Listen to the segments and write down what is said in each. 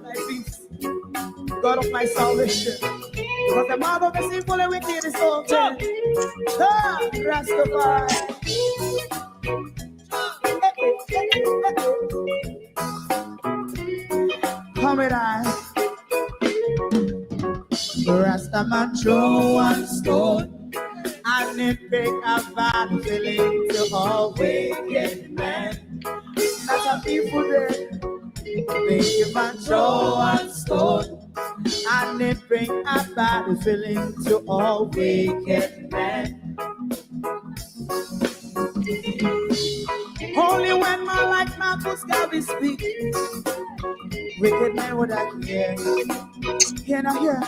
thy peace, God of my salvation. Because the mouth of the sinful and wicked is open. Rastafari. Come with I. Rastaman throw one stone, and it break a bad feeling to all wicked men. That's a people there. Make a man throw one stone, and it bring a bad feeling to all wicked men. Only when man like Marcus Garvey speak, wicked men would I hear. Hear now hear.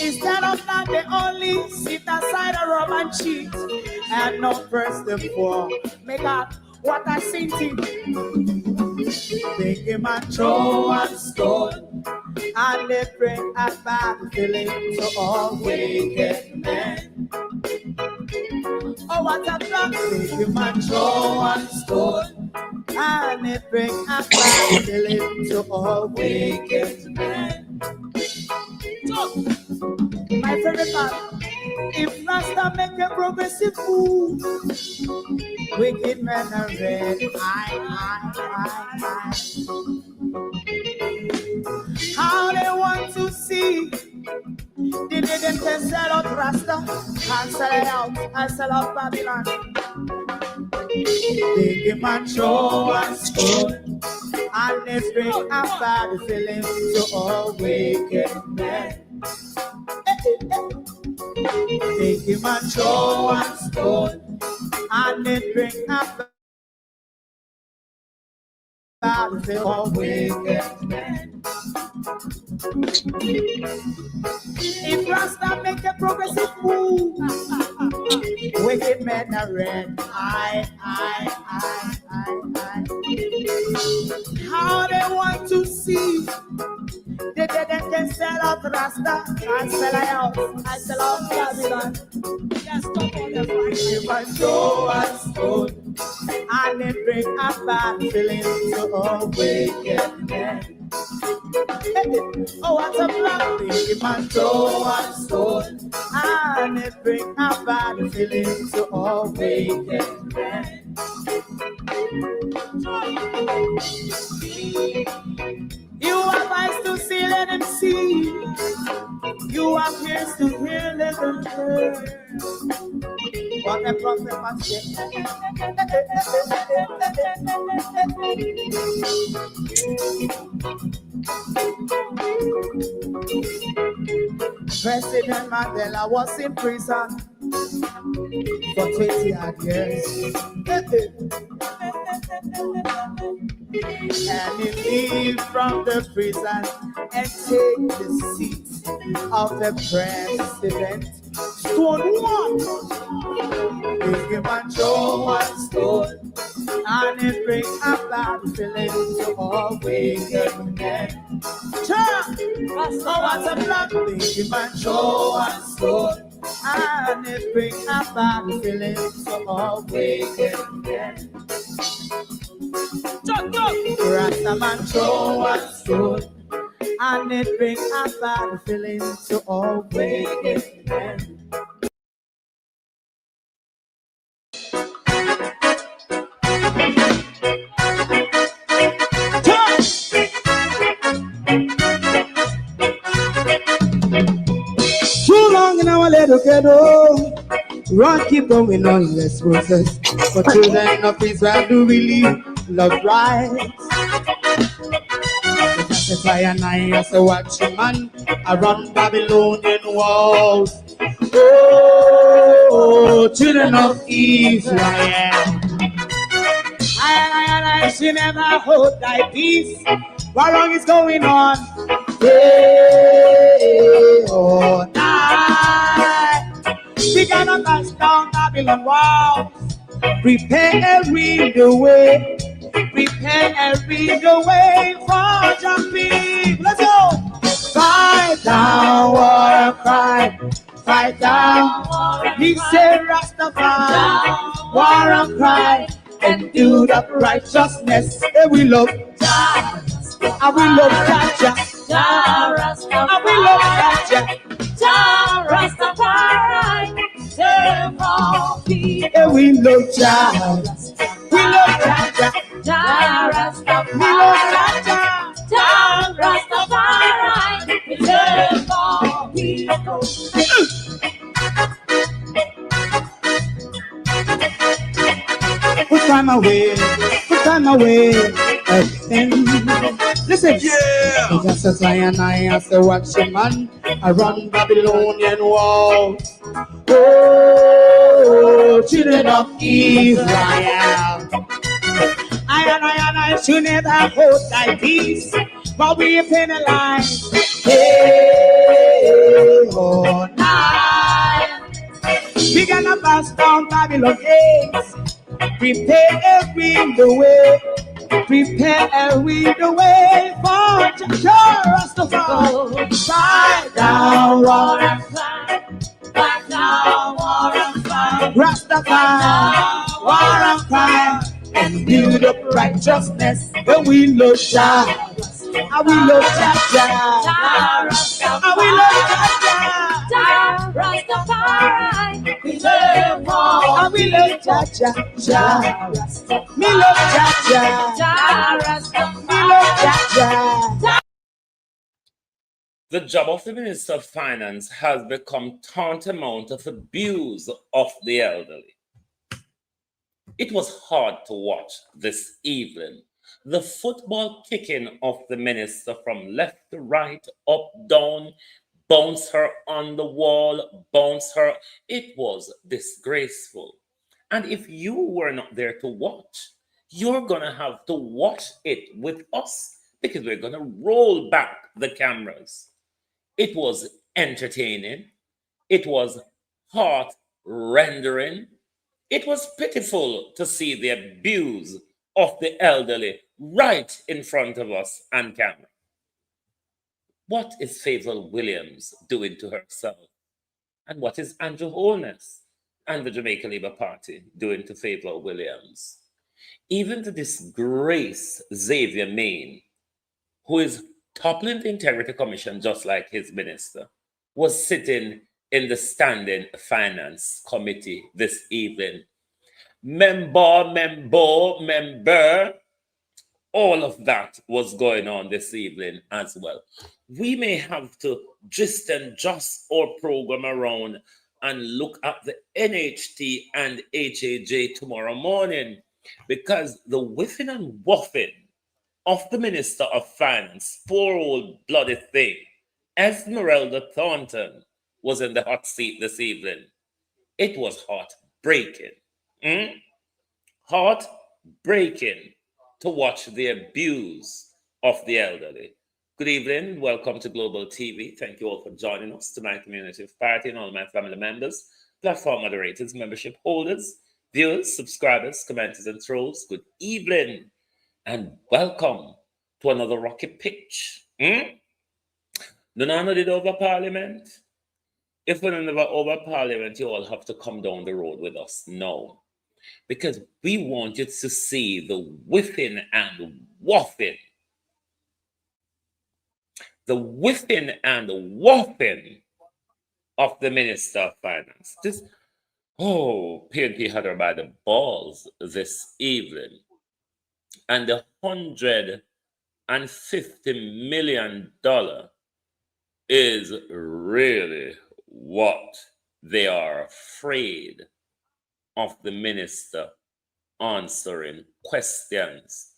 Instead of that, they only sit aside a rob and cheat, and not press the poor. Make out what I seen to. Make him a throw one stone, and they bring a bad feeling to all wicked men. Oh, what a plan! Make him a throw one stone, and they bring a bad feeling to all wicked men. My favorite part, if Rasta make a progressive move, wicked men are red. How they want to see, they didn't sell out Rasta and sell out Babylon. Big man show and stone, and they bring a bad feeling to all wicked men. Big man show and stone, and they bring a bad feeling to all wicked men. If Rasta make a progressive move, wicked men are red. How they want to see, they can sell out Rasta and sell out Babylon. Just stop on the fight. If I show and stone, and they bring a bad feeling to all wicked men. Oh, what a plan! If I throw and stone, and it bring a bad feeling to all wicked men. You have eyes to see, let them see. You have ears to hear, let them hear. What a prophet must say. President Mandela was in prison for 20 odd years. And he leave from the prison and take the seat of the president. Stone one, big him and throw one stone, and it bring a bad feeling to all wicked men. Oh, what a plan, big him and throw one stone, and it bring a bad feeling to all wicked men. Rastaman throw one stone, and it bring a bad feeling to all wicked men. Too long in our little ghetto, run keep going on, let's process. For children of Israel do really love right. If I and I as a watching man around Babylonian walls. Oh, children of Israel, I should never hold thy peace. What wrong is going on? Day or night, we cannot touch down Babylon walls. Prepare every the way. Prepare every the way for jumping. Let's go. Fight down, war cry. Fight down. He said, Rastafari, war and cry, and do the righteousness. And we love I will love Jaja. I will love Jaja. Yeah, we love Jaja. We love Jaja. We love Jaja. Put time away, put time away. Listen, yeah. Just as I as the watchman around Babylonian walls. Oh, children of Israel. I should never hold thy peace, but we penalize. Hey, oh, night. We gonna pass down Babylon gates. Prepare we the way. Prepare we the way for Rastafari. Fight down, war and fight. Fight down, war and fight. Rastafari, war and fight. And build up righteousness. And we love Jah. And we love Jah. And we love Jah. Rastafari. We love God. And we love Jah. Me love Jah. Me love Jah. The job of the Minister of Finance has become tantamount of abuse of the elderly. It was hard to watch this evening. The football kicking of the minister from left to right, up, down, bounce her on the wall, bounce her. It was disgraceful. And if you were not there to watch, you're going to have to watch it with us because we're going to roll back the cameras. It was entertaining. It was heart-rendering. It was pitiful to see the abuse of the elderly right in front of us on camera. What is FAVAL Williams doing to herself? And what is Andrew Holness and the Jamaica Labour Party doing to FAVAL Williams? Even the disgraced Xavier Main, who is toppling the Integrity Commission just like his minister, was sitting in the Standing Finance Committee this evening. Member, all of that was going on this evening as well. We may have to just adjust our program around and look at the NHT and HAJ tomorrow morning, because the whiffing and waffing of the Minister of Finance, poor old bloody thing, Esmeralda Thornton, was in the hot seat this evening. It was heartbreaking. Heartbreaking to watch the abuse of the elderly. Good evening. Welcome to Global TV. Thank you all for joining us, to my community party and all my family members, platform moderators, membership holders, viewers, subscribers, commenters, and trolls. Good evening and welcome to another rocky pitch. None did over Parliament. If we're never over Parliament, you all have to come down the road with us. No. Because we want you to see the whiffing and waffing. The whiffing and waffing of the Minister of Finance. PNP had her by the balls this evening. And the $150 million is really what they are afraid of the minister answering questions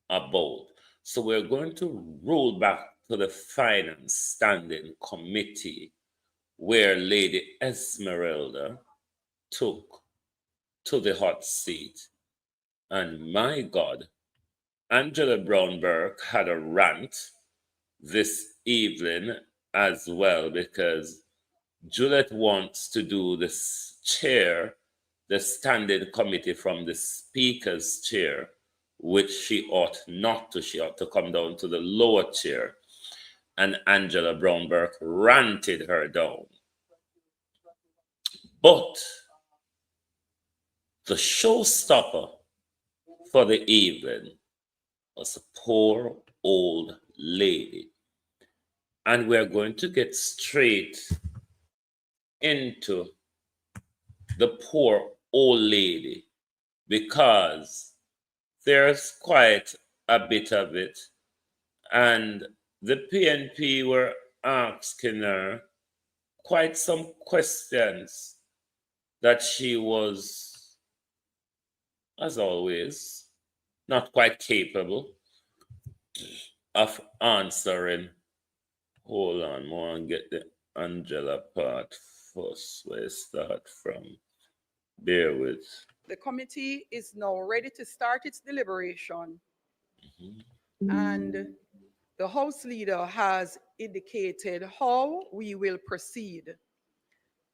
about. So we're going to roll back to the Finance Standing Committee, where Lady Esmeralda took to the hot seat. And my God, Angela Brown-Burke had a rant this evening as well, because Juliet wants to do this chair, the standing committee, from the speaker's chair, which she ought not to. She ought to come down to the lower chair. And Angela Brown-Burke ranted her down. But the showstopper for the evening was a poor old lady. And we're going to get straight into the poor old lady because there's quite a bit of it. And the PNP were asking her quite some questions that she was, as always, not quite capable of answering. Hold on, I want to get the Angela part first, where it start from. Bear with. The committee is now ready to start its deliberation. And the House Leader has indicated how we will proceed.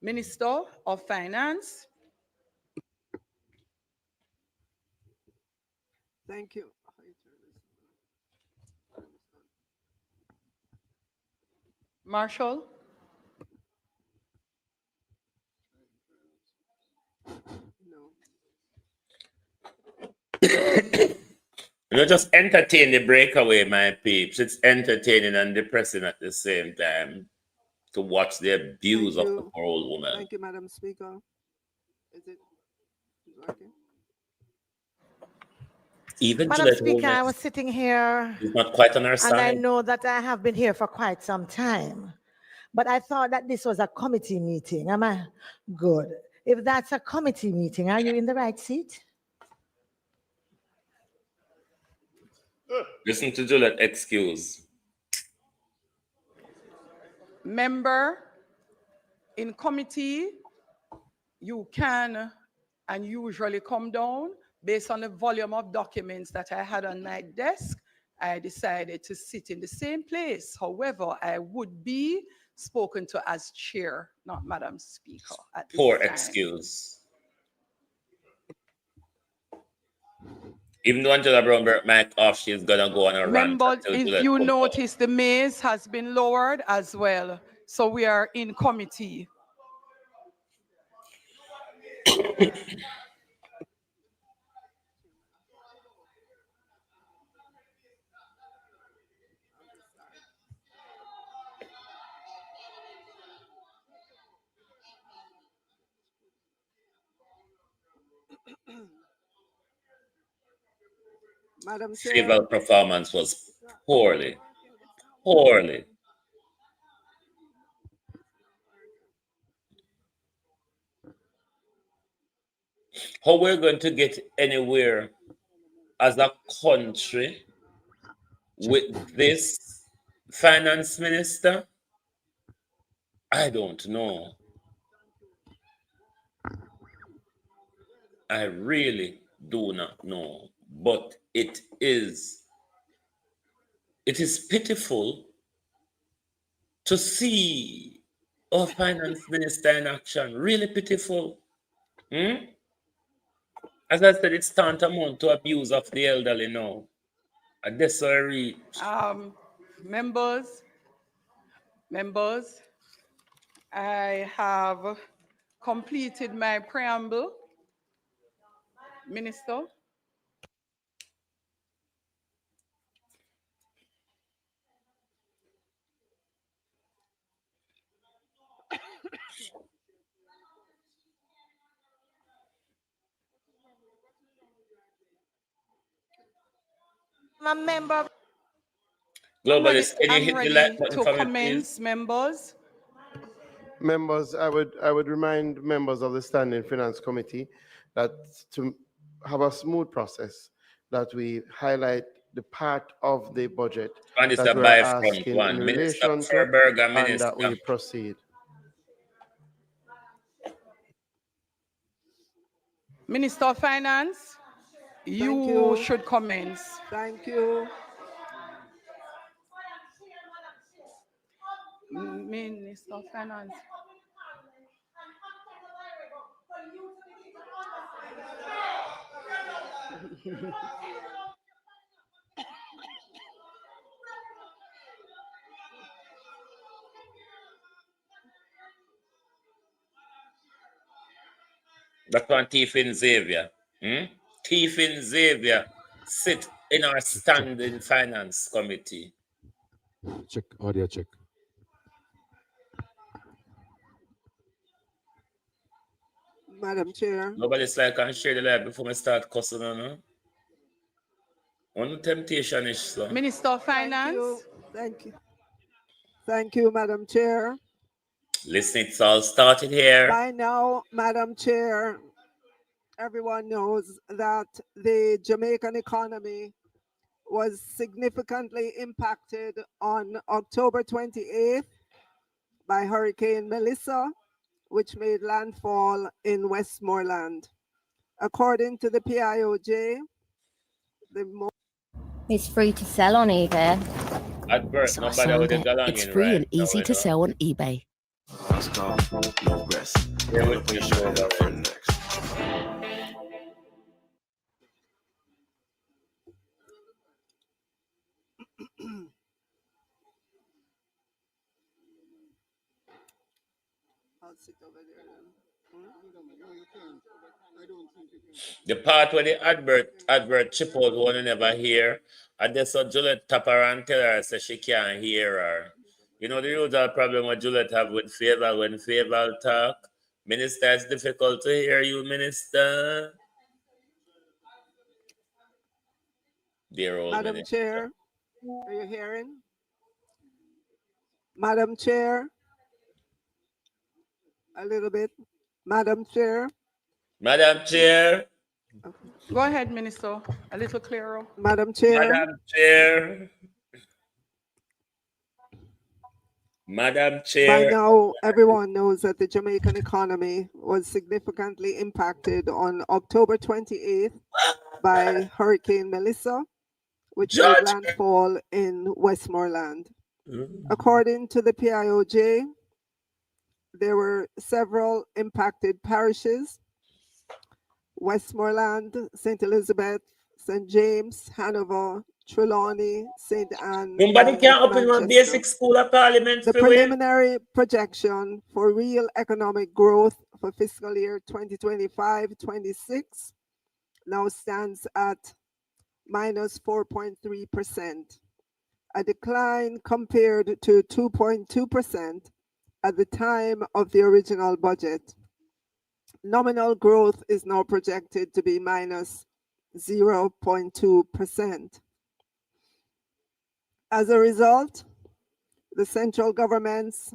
Minister of Finance. Thank you. Marshall. No. Just entertain the breakaway, my peeps. It's entertaining and depressing at the same time to watch the abuse of the poor old woman. Thank you, Madam Speaker. Is it working? Even Madam Speaker, I was sitting here is not quite on her and side. I know that I have been here for quite some time, but I thought that this was a committee meeting. Am I good? If that's a committee meeting, are you in the right seat? Listen to Juliet excuse. Member, in committee, you can and usually come down. Based on the volume of documents that I had on my desk, I decided to sit in the same place. However, I would be spoken to as chair, not Madam Speaker. At this Poor time. excuse. Even though Angela Brown mic off, she's gonna go on a rant. Members, if you notice, the maze has been lowered as well. So we are in committee. Madam Chair. FAVAL performance was poorly. Poorly. How we're going to get anywhere as a country with this finance minister? I don't know. I really do not know. But it is pitiful to see our finance minister in action. Really pitiful. As I said, it's tantamount to abuse of the elderly now. And that's why I reach. Members, I have completed my preamble. Minister. I'm a member. Globalist, can you I'm hit the ready like button to for me, commence, please? members. Members, I would remind members of the Standing Finance Committee that to have a smooth process, that we highlight the part of the budget that we're asking in relation to, and that we proceed. Minister of Finance, you should commence. Thank you. Minister of Finance. That's one Tiefin Xavier. Tiefin Xavier sit in our standing finance committee. Check, audio check. Madam Chair. Nobody's like, I can share the light before we start cussing on her. One temptation is so. Minister of Finance. Thank you. Thank you, Madam Chair. Listen, it's all started here. By now, Madam Chair, everyone knows that the Jamaican economy was significantly impacted on October 28th by Hurricane Melissa, which made landfall in Westmoreland. According to the PIOJ, it's free to sell on eBay. Advert, So I sold it. It's free and easy to sell on eBay. I'll sit over there then. The part where the advert chip out one you never hear, and then so Juliet tap her and tell her so she can't hear her. You know the usual problem what Juliet have with FAVAL when FAVAL talk. Minister, it's difficult to hear you, Minister. Dear old Madam Minister. Chair, are you hearing? Madam Chair, a little bit. Madam Chair. Madam Chair. Go ahead, Minister. A little clearer. Madam Chair. Madam Chair. Madam Chair. By now, everyone knows that the Jamaican economy was significantly impacted on October 28th by Hurricane Melissa, which made landfall in Westmoreland. According to the PIOJ, there were several impacted parishes: Westmoreland, St. Elizabeth, St. James, Hanover, Trelawney, St. Anne. Nobody can open one basic school of parliament. The preliminary projection for real economic growth for fiscal year 2025-26 now stands at minus 4.3%, a decline compared to 2.2% at the time of the original budget. Nominal growth is now projected to be minus 0.2%. As a result, the central government's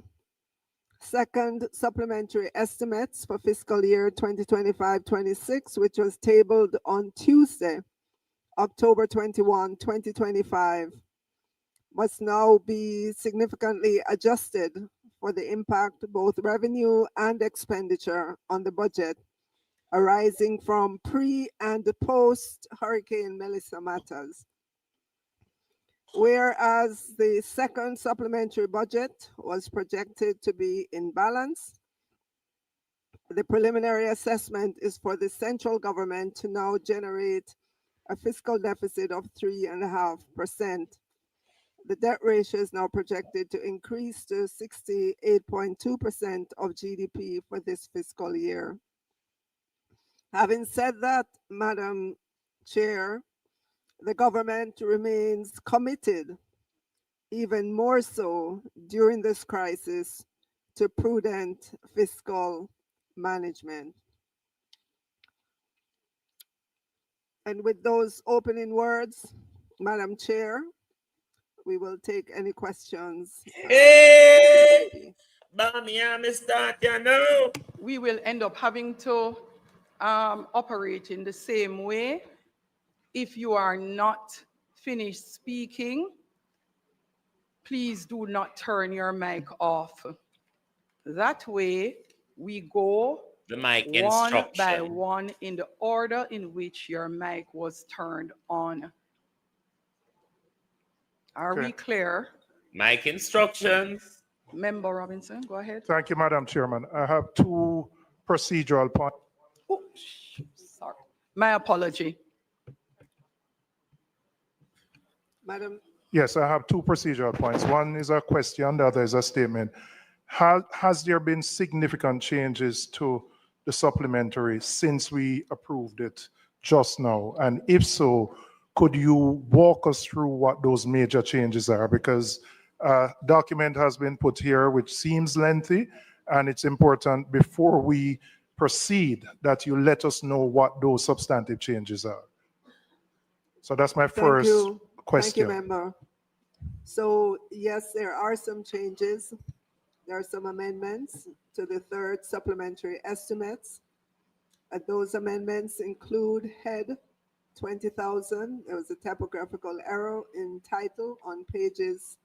second supplementary estimates for fiscal year 2025-26, which was tabled on Tuesday, October 21, 2025, must now be significantly adjusted for the impact both revenue and expenditure on the budget arising from pre and post Hurricane Melissa matters. Whereas the second supplementary budget was projected to be in balance, the preliminary assessment is for the central government to now generate a fiscal deficit of 3.5%. The debt ratio is now projected to increase to 68.2% of GDP for this fiscal year. Having said that, Madam Chair, the government remains committed, even more so during this crisis, to prudent fiscal management. And with those opening words, Madam Chair, we will take any questions. Hey! We will end up having to operate in the same way. If you are not finished speaking, please do not turn your mic off. That way, we go the mic one by one in the order in which your mic was turned on. Are we clear? Mic instructions. Member Robinson, go ahead. Thank you, Madam Chairman. I have two procedural points. Oh, sorry. My apology. Madam. Yes, I have two procedural points. One is a question, the other is a statement. Has there been significant changes to the supplementary since we approved it just now? And if so, could you walk us through what those major changes are? Because document has been put here, which seems lengthy, and it's important before we proceed that you let us know what those substantive changes are. So that's my first question. Thank you, member. So yes, there are some changes. There are some amendments to the third supplementary estimates. Those amendments include head 20,000. There was a typographical error in title on pages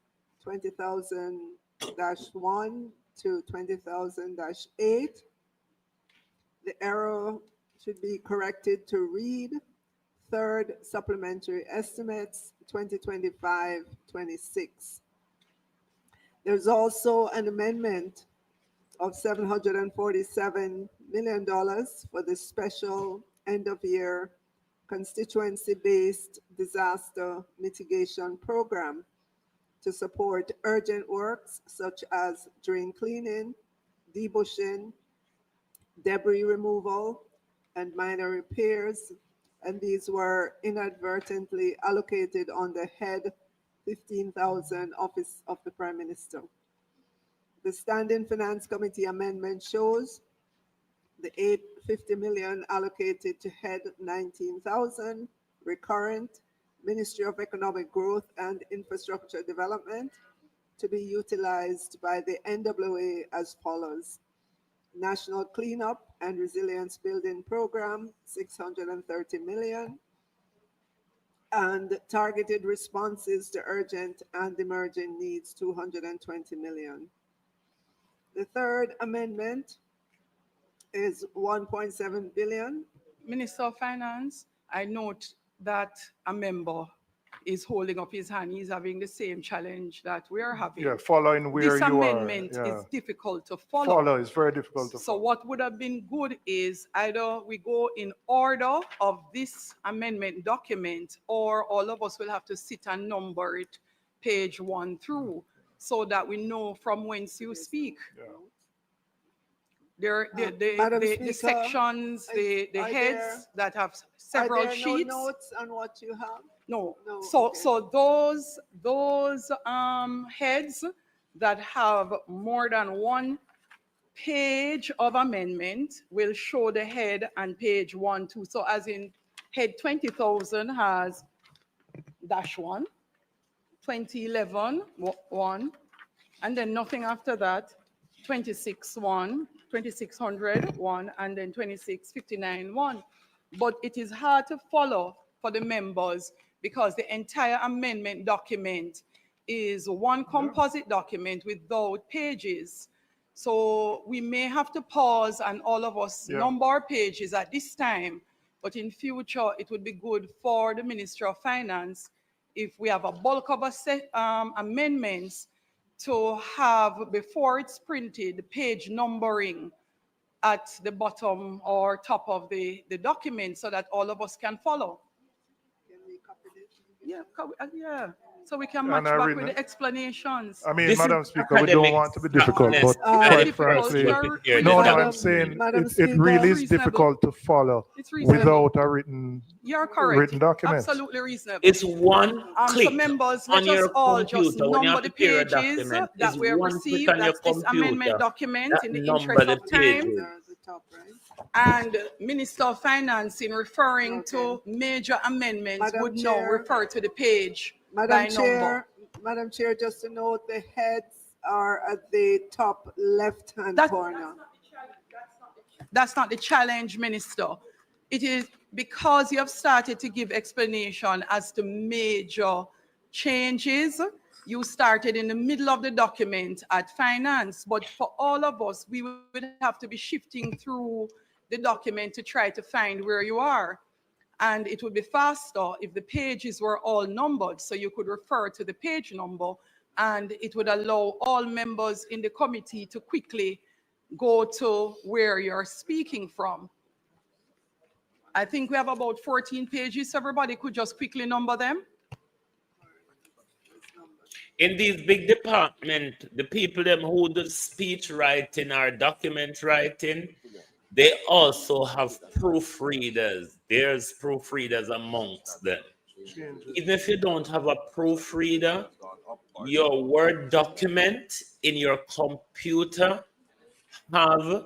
20,000-1 to 20,000-8. The error should be corrected to read third supplementary estimates 2025-26. There's also an amendment of $747 million for the special end-of-year constituency-based disaster mitigation program to support urgent works such as drain cleaning, debushing, debris removal, and minor repairs. And these were inadvertently allocated on the head 15,000 Office of the Prime Minister. The Standing Finance Committee amendment shows the $850 million allocated to head 19,000 recurrent Ministry of Economic Growth and Infrastructure Development to be utilized by the NWA as follows: National Cleanup and Resilience Building Program, $630 million, and Targeted Responses to Urgent and Emerging Needs, $220 million. The third amendment is $1.7 billion. Minister of Finance, I note that a member is holding up his hand. He's having the same challenge that we're having. Yeah, following where this you amendment are. Yeah. is difficult to follow. It's very difficult to follow. So what would have been good is either we go in order of this amendment document, or all of us will have to sit and number it page 1 through, so that we know from whence you speak. Yeah. The sections, the heads that have several are there sheets. No notes on what you have? No. Okay. So those heads that have more than one page of amendment will show the head and page 1, 2. So as in head 20,000 has -1, 2011 1, and then nothing after that. 26-1, 2600-1, and then 2659-1. But it is hard to follow for the members because the entire amendment document is one composite document without pages. So we may have to pause and all of us number our pages at this time. But in future, it would be good for the Ministry of Finance if we have a bulk of amendments to have, before it's printed, page numbering at the bottom or top of the document so that all of us can follow. Can we copy this? Yeah. So we can match back with the explanations. I mean, This Madam is Speaker, we don't want to be difficult, but quite frankly, no, I'm saying it really is difficult to follow without a written document. Absolutely reasonable. It's one click so members, on let us your all computer just when you number have the to prepare a pages document. that It's we have one received. click on your That's this amendment computer document that in the number interest the of time. pages. The top, right? And Minister of Finance, in referring to major amendments, Madam would now Chair. refer to the page by Madam number. Chair, Madam Chair, just to note, the heads are at the top left-hand corner. That's not the challenge, Minister. It is because you have started to give explanation as to major changes. You started in the middle of the document at Finance, but for all of us, we would have to be shifting through the document to try to find where you are. And it would be faster if the pages were all numbered, so you could refer to the page number, and it would allow all members in the committee to quickly go to where you're speaking from. I think we have about 14 pages, so everybody could just quickly number them. In these big departments, the people them who do speech writing or document writing, they also have proofreaders. There's proofreaders amongst them. even if you don't have a proofreader, your Word document in your computer have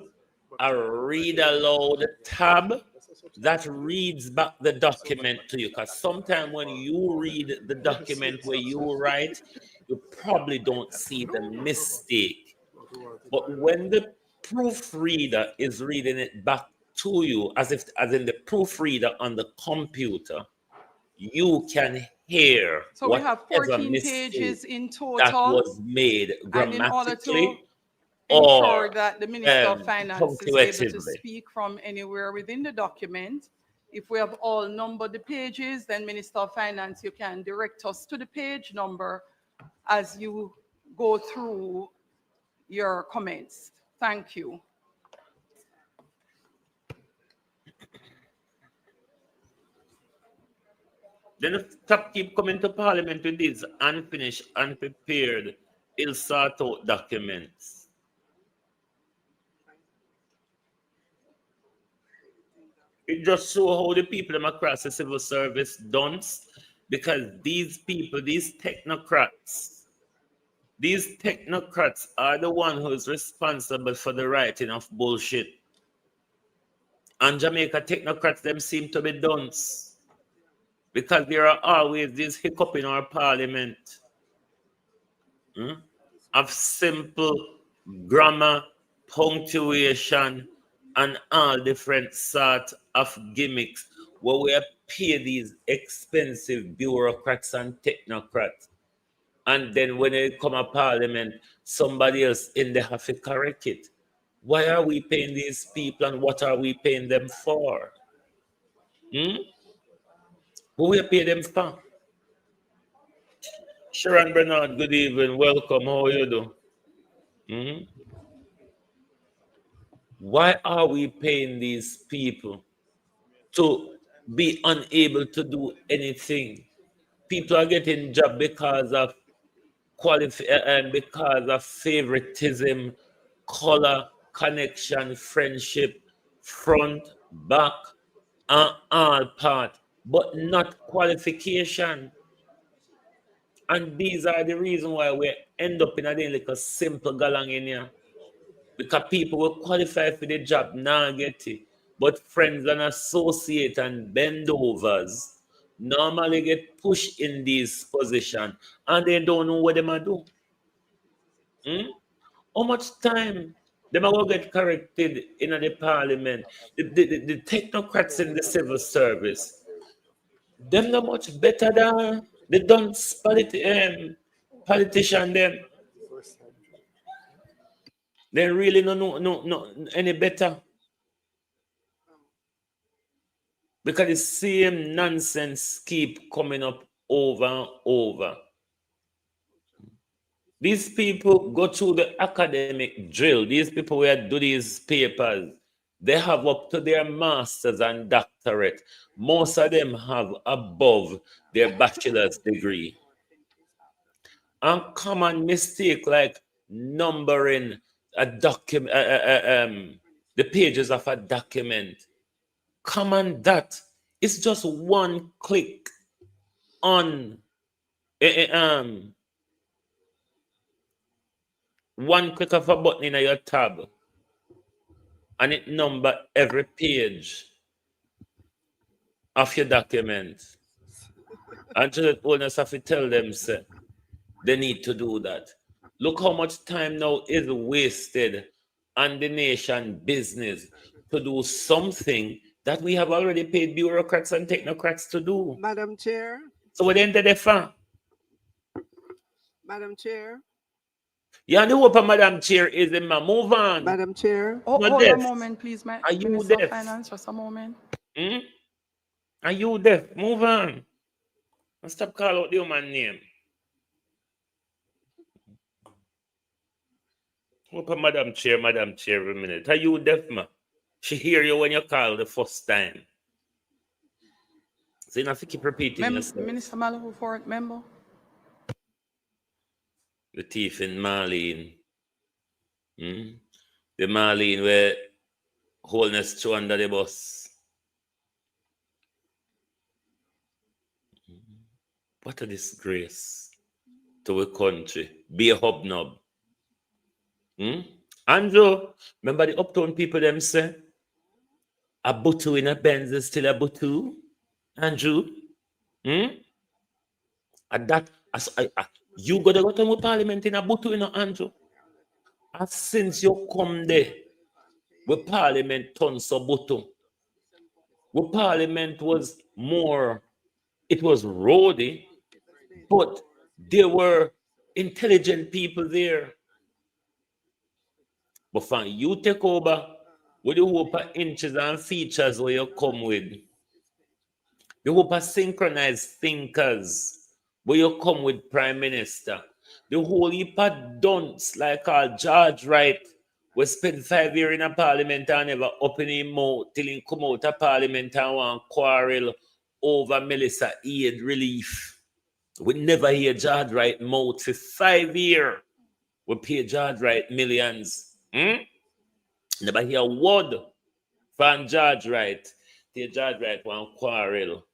a read aloud tab that reads back the document to you. Because sometimes when you read the document where you write, you probably don't see the mistake. But when the proofreader is reading it back to you, as in the proofreader on the computer, you can hear So we have whatever 14 mistake pages in that total. was made And in order to grammatically ensure or that the Minister of Finance is able to punctuatively. speak from anywhere within the document, if we have all numbered the pages, then Minister of Finance, you can direct us to the page number as you go through your comments. Thank you. Then the top keep coming to Parliament with these unfinished, unprepared, ill thought out documents. It just shows how the people them across the civil service dunce, because these people, these technocrats are the one who is responsible for the writing of bullshit. And Jamaica technocrats them seem to be dunce, because there are always these hiccup in our parliament of simple grammar, punctuation, and all different sort of gimmicks where we pay these expensive bureaucrats and technocrats. And then when they come to parliament, somebody else in there have to correct it. Why are we paying these people and what are we paying them for? Who we pay them for? Sharon Bernard, good evening. Welcome. How are you do? Why are we paying these people to be unable to do anything? People are getting job because of because of favoritism, color, connection, friendship, front, back, and all part, but not qualification. And these are the reason why we end up in a day like a simple galang in here. Because people will qualify for the job, now get it. But friends and associates and bendovers normally get pushed in these positions and they don't know what they might do. How much time they might get corrected in the parliament? The technocrats in the civil service, them not much better than the dunce politician them. They really no any better. Because the same nonsense keep coming up over and over. These people go through the academic drill. These people who do these papers, they have up to their masters and doctorate. Most of them have above their bachelor's degree. And common mistake like numbering a document, the pages of a document. Common that. It's just one click on one click of a button in your tab and it number every page of your document. And to the owners have to tell them say, they need to do that. Look how much time now is wasted on the nation business to do something that we have already paid bureaucrats and technocrats to do. Madam Chair. So what ended the fun? Madam Chair. Yeah, the hope of Madam Chair is in my move on. Madam Chair. Oh, hold a moment, please, Are you Minister deaf? of Finance, just a moment. Are you deaf? Move on. And stop calling out the human name. Hope of Madam Chair every minute. Are you deaf, ma? She hear you when you call the first time. So you have to keep repeating yourself. Minister Malou for it, member. The thief in Marlene. The Marlene where wholeness through under the bus. What a disgrace to a country. Be a hobnob. Andrew, remember the uptown people them say, a butu in a Benz is still a butu? Andrew? And that, you got to go to parliament in a butu, Andrew? And since you come there, where parliament turned so butu, where parliament was more, it was roady, but there were intelligent people there. But from you take over with the hope of inches and features where you come with, the hope of synchronized thinkers where you come with Prime Minister, the whole heap of dunce like our George Wright, we spent 5 years in a parliament and never open him mouth till he come out of parliament and want quarrel over Melissa aid relief. We never hear George Wright mouth for 5 years. We pay George Wright millions. Never hear a word from George Wright. The George Wright want quarrel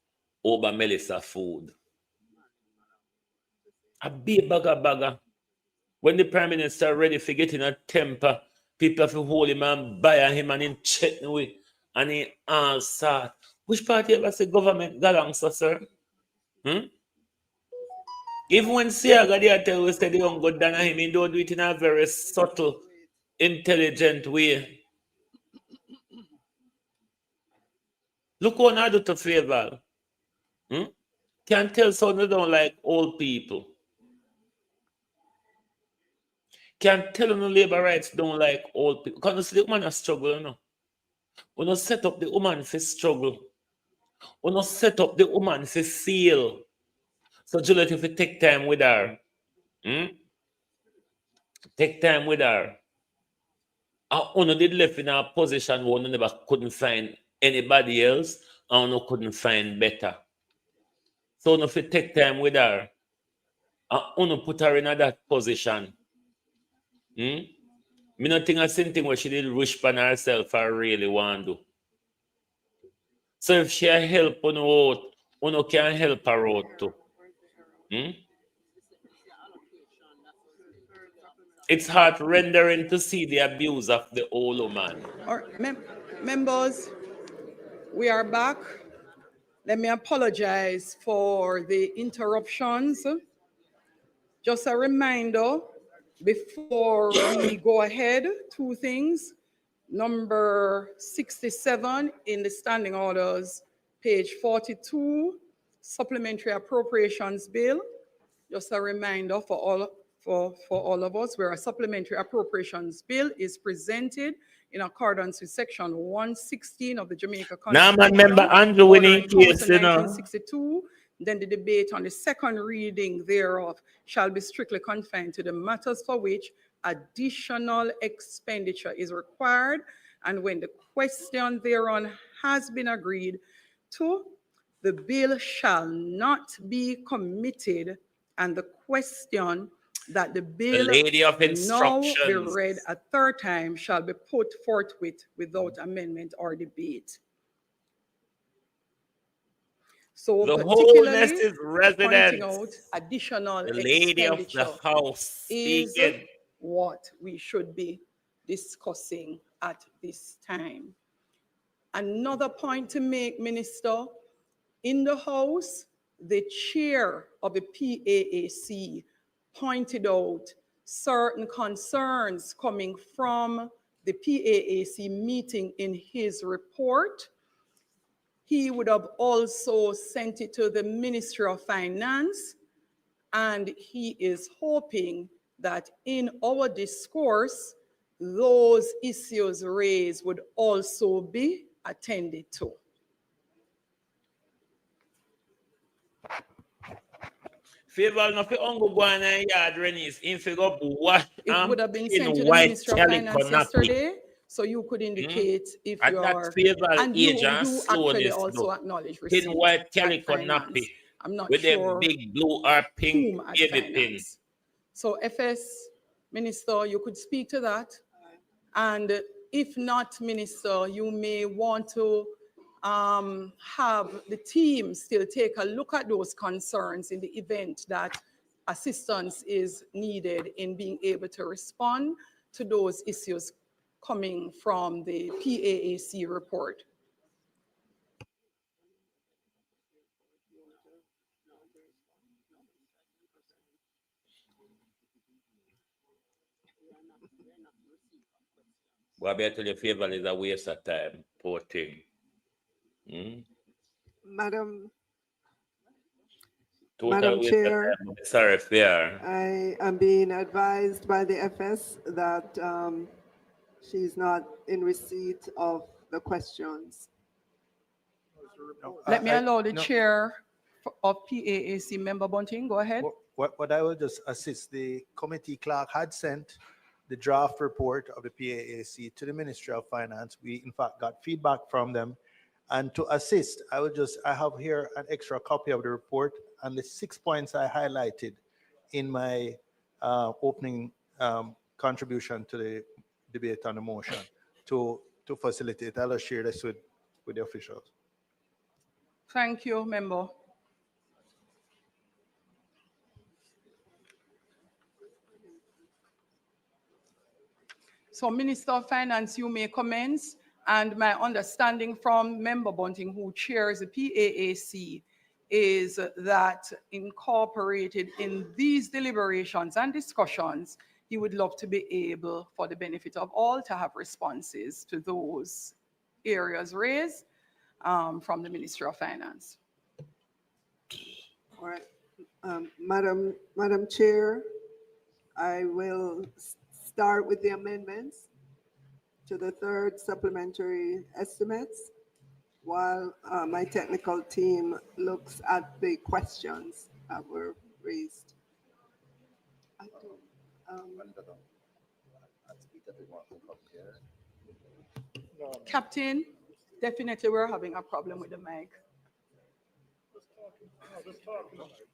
over Melissa food. A big bagger. When the Prime Minister ready for getting a temper, people have to hold him and buy him and in check with and he answer. Which party ever say government galang, sir? Even when Siaga they tell us that they don't go down on him, he don't do it in a very subtle, intelligent way. Look what I do to FAVAL. Can't tell someone they don't like old people. Can't tell them the labor rights don't like old people. Because the woman has struggle, you know. We don't set up the woman for struggle. We don't set up the woman for feel. So Juliet, if you take time with her, take time with her. One did left in a position where one never couldn't find anybody else, and one couldn't find better. So if you take time with her, and one put her in that position. Me not think a same thing where she did wish on herself or really want to. So if she help on out, one can help her out too. It's heart rendering to see the abuse of the old woman. Members, we are back. Let me apologize for the interruptions. Just a reminder before we go ahead, 2 things. Number 67 in the standing orders, page 42, supplementary appropriations bill. Just a reminder for all of us, where a supplementary appropriations bill is presented in accordance with section 116 of the Jamaica Constitution. Now, remember Andrew winning case, 1962. Then the debate on the second reading thereof shall be strictly confined to the matters for which additional expenditure is required, and when the question thereon has been agreed to, the bill shall not be committed, and the question that the bill now be read a third time shall be put forthwith without amendment or debate. So the particularly wholeness is resident. Pointing out additional the lady expenditure of the house is speaking. what we should be discussing at this time. Another point to make, Minister, in the House, the chair of the PAAC pointed out certain concerns coming from the PAAC meeting in his report. He would have also sent it to the Ministry of Finance, and he is hoping that in our discourse, those issues raised would also be attended to. FAVAL no fi ongo go on a yard Renis in fi go wash It would have been sent to the white Ministry of Finance yesterday, so you could indicate if you are, and you actually also acknowledge receipt in white at calico Finance. nappy I'm not with sure them big blue or pink whom at baby pin. Finance. So FS, Minister, you could speak to that. And if not, Minister, you may want to have the team still take a look at those concerns in the event that assistance is needed in being able to respond to those issues coming from the PAAC report. What I tell you, FAVAL is a waste of time. Poor thing. Madam Total waste Chair, of time. Sorry, fair. I am being advised by the FS that she's not in receipt of the questions. Let me allow the chair of PAAC, Member Bunting, go ahead. What I will just assist, the committee clerk had sent the draft report of the PAAC to the Ministry of Finance. We in fact got feedback from them. And to assist, I have here an extra copy of the report and the 6 points I highlighted in my opening contribution to the debate on the motion to facilitate. I'll share this with the officials. Thank you, Member. So, Minister of Finance, you may commence. And my understanding from Member Bunting, who chairs the PAAC, is that incorporated in these deliberations and discussions, he would love to be able, for the benefit of all, to have responses to those areas raised from the Ministry of Finance. All right, Madam Chair, I will start with the amendments to the third supplementary estimates while my technical team looks at the questions that were raised. Captain, definitely we're having a problem with the mic.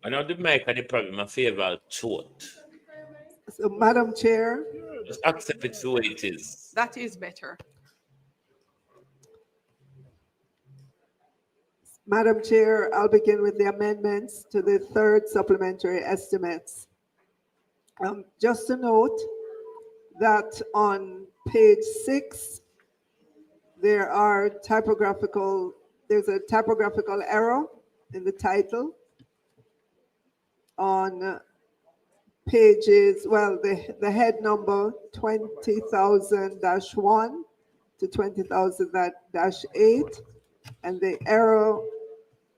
I know the mic had the problem. My FAVAL short. So, Madam Chair. Just accept it the way it is. That is better. Madam Chair, I'll begin with the amendments to the third supplementary estimates. Just to note that on page 6, there's a typographical error in the title. On pages, the head number 20,000-1 to 20,000-8, and the error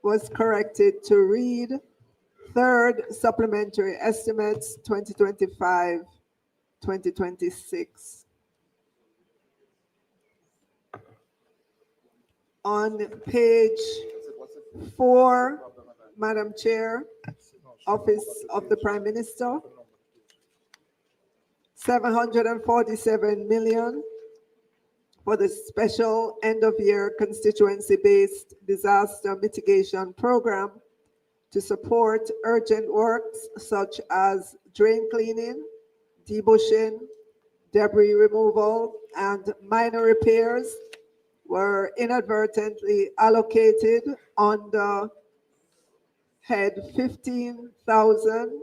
was corrected to read third supplementary estimates 2025-2026. On page 4, Madam Chair, Office of the Prime Minister, 747 million for the special end-of-year constituency-based disaster mitigation program to support urgent works such as drain cleaning, debushing, debris removal, and minor repairs were inadvertently allocated under head 15,000,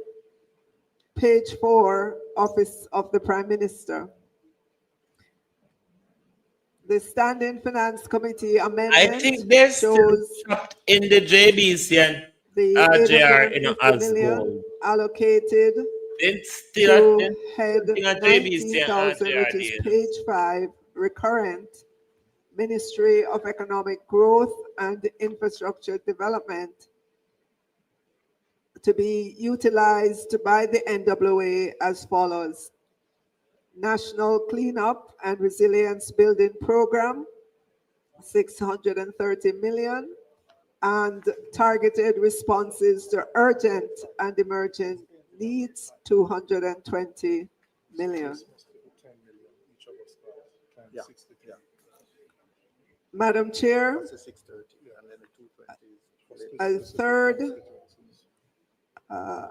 page 4, Office of the Prime Minister. The Standing Finance Committee amendment I think there's shows in the JBC and the RJR 850 million allocated to head 19,000, which is page 5, recurrent, Ministry of Economic Growth and Infrastructure Development, to be utilized by the NWA as follows: National Cleanup and Resilience Building Program, 630 million, and Targeted Responses to Urgent and Emergent Needs, 220 million. Madam Chair, a third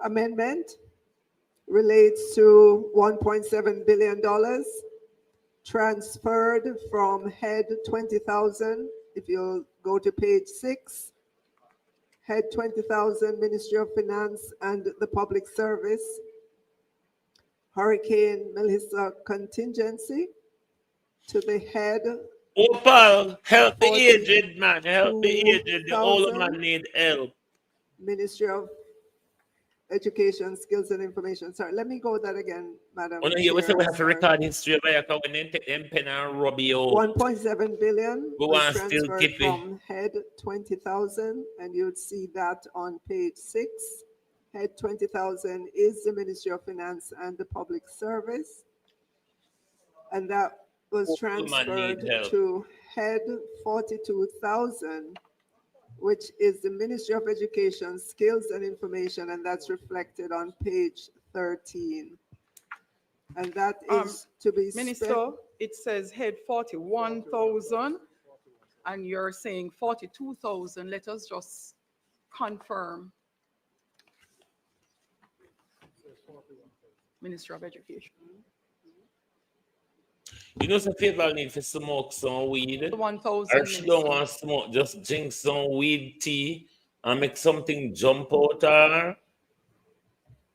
amendment relates to $1.7 billion transferred from head 20,000 if you'll go to page 6, head 20,000, Ministry of Finance and the Public Service, Hurricane Melissa contingency, to the head Opal, help the aged man, help the aged. The older 42,000. man need help. Ministry of Education, Skills and Information. Sorry, let me go that again, Madam Oh no, yeah, we say Chair. we have to Sorry. record history by a when they take them pen and rub you out. 1.7 billion We was want still transferred keep it. from head 20,000, and you'd see that on page 6. Head 20,000 is the Ministry of Finance and the Public Service, and that was Oh, man need transferred help. to head 42,000, which is the Ministry of Education, Skills and Information, and that's reflected on page 13. And that is to be Minister, spent. it says head 41,000 and you're saying 42,000. Let us just confirm. Minister of Education. You know, some people need to smoke some weed. 1,000. Or she don't want to smoke, just drink some weed tea and make something jump out of her.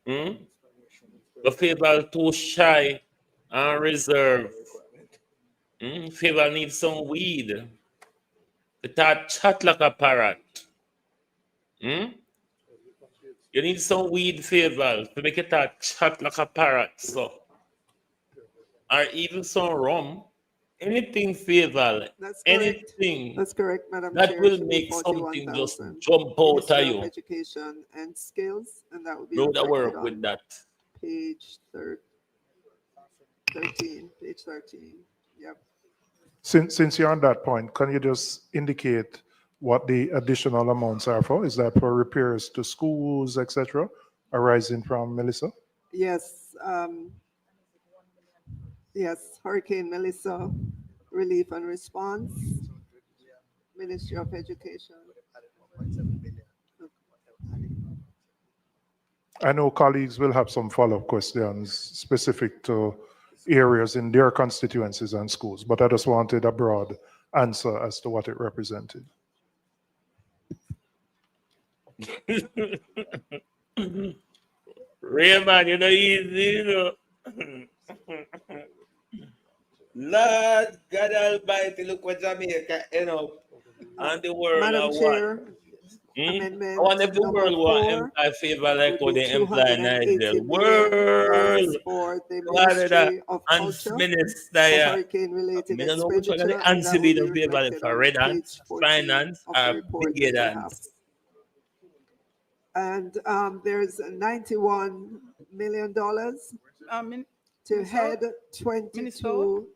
The people too shy and reserved. People need some weed. It chat like a parrot. You need some weed, Favor, to make it chat like a parrot. So, or even some rum. Anything, Favor. That's correct. Anything. That's correct, Madam That Chair. will Should be make something just 41,000. jump out of Ministry of you. Education and Skills, and that would be No, that reflected work with on that. page 13. Page 13. Yep. Since you're on that point, can you just indicate what the additional amounts are for? Is that for repairs to schools, etc., arising from Melissa? Yes. Yes. Hurricane Melissa relief and response. Ministry of Education. I know colleagues will have some follow-up questions specific to areas in their constituencies and schools, but I just wanted a broad answer as to what it represented. Raymond, you know, easy, you know. Lord God Almighty, look what Jamaica end up and the world Madam are Chair, one. amendment I want if the number world will 4 employ Favor like how would be they employ 280 Nigel. million. World! That's for the Father, Ministry of and Culture Minister, for yeah. hurricane-related I don't know which one of the expenditure, and answer that will be be the Favor reflected for on red page hands, 14 finance, of the are report bigger that you than. have. And there's $91 million to head 22.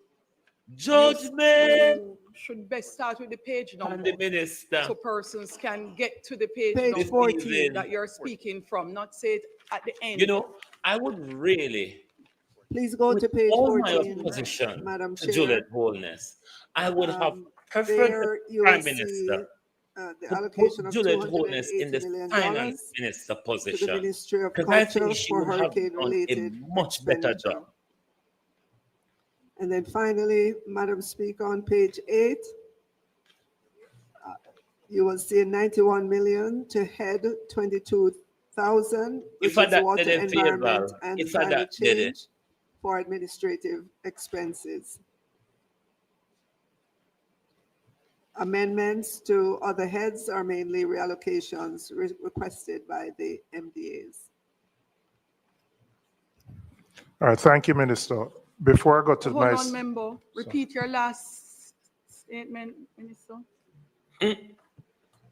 Judgment! You should best start with the page And number the minister. so persons can get to the page Page number 14. that you're speaking from, not say it at the end. You know, I would really, Please go with to page all my 14, opposition Madam to Chair. Juliet Holness, I would have preferred There the you Prime will see Minister the to allocation put of Juliet Holness in $280 the million Finance Minister to the position. Ministry of Because I Culture think she for would have done a hurricane-related much better expenditure. job. And then finally, Madam Speaker, on page 8, you will see 91 million to head 22,000, which If I is that water, did a environment, favor, and if I climate that did it, change for administrative expenses. Amendments to other heads are mainly reallocations requested by the MDAs. All right, thank you, Minister. Before I go to Hold my... on, member. Repeat your last statement, Minister.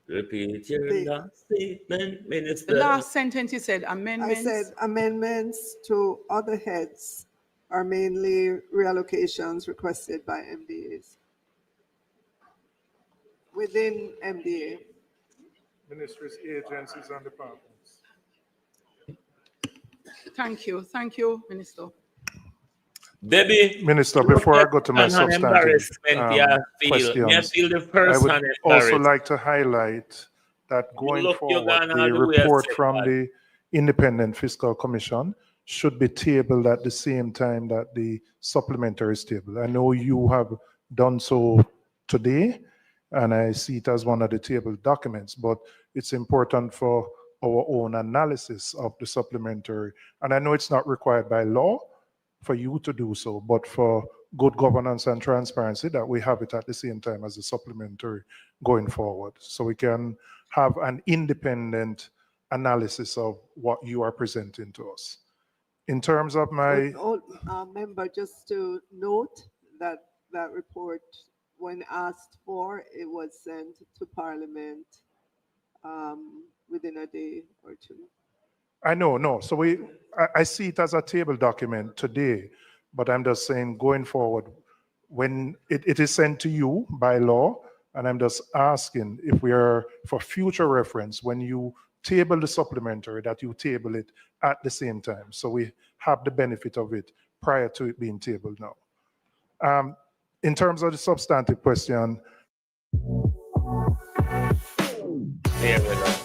Repeat your last statement, Minister. The last sentence you said, I amendments. said amendments to other heads are mainly reallocations requested by MDAs. Within MDA. Ministries, agencies, and departments. Thank you, Minister. Debbie, Minister, before I go to my and substantive embarrassment, yeah, questions, feel the I first would hand also embarrassed. like to highlight that going look, you're forward, gonna the do it, report say from that. the Independent Fiscal Commission should be tabled at the same time that the supplementary is tabled. I know you have done so today, and I see it as one of the table documents, but it's important for our own analysis of the supplementary. And I know it's not required by law for you to do so, but for good governance and transparency, that we have it at the same time as a supplementary going forward. So we can have an independent analysis of what you are presenting to us. In terms of my... Member, just to note that that report, when asked for, it was sent to Parliament within a day or two. I know, no. So I see it as a table document today, but I'm just saying going forward, when it is sent to you by law, and I'm just asking if we are, for future reference, when you table the supplementary, that you table it at the same time. So we have the benefit of it prior to it being tabled now. In terms of the substantive question. Here with us.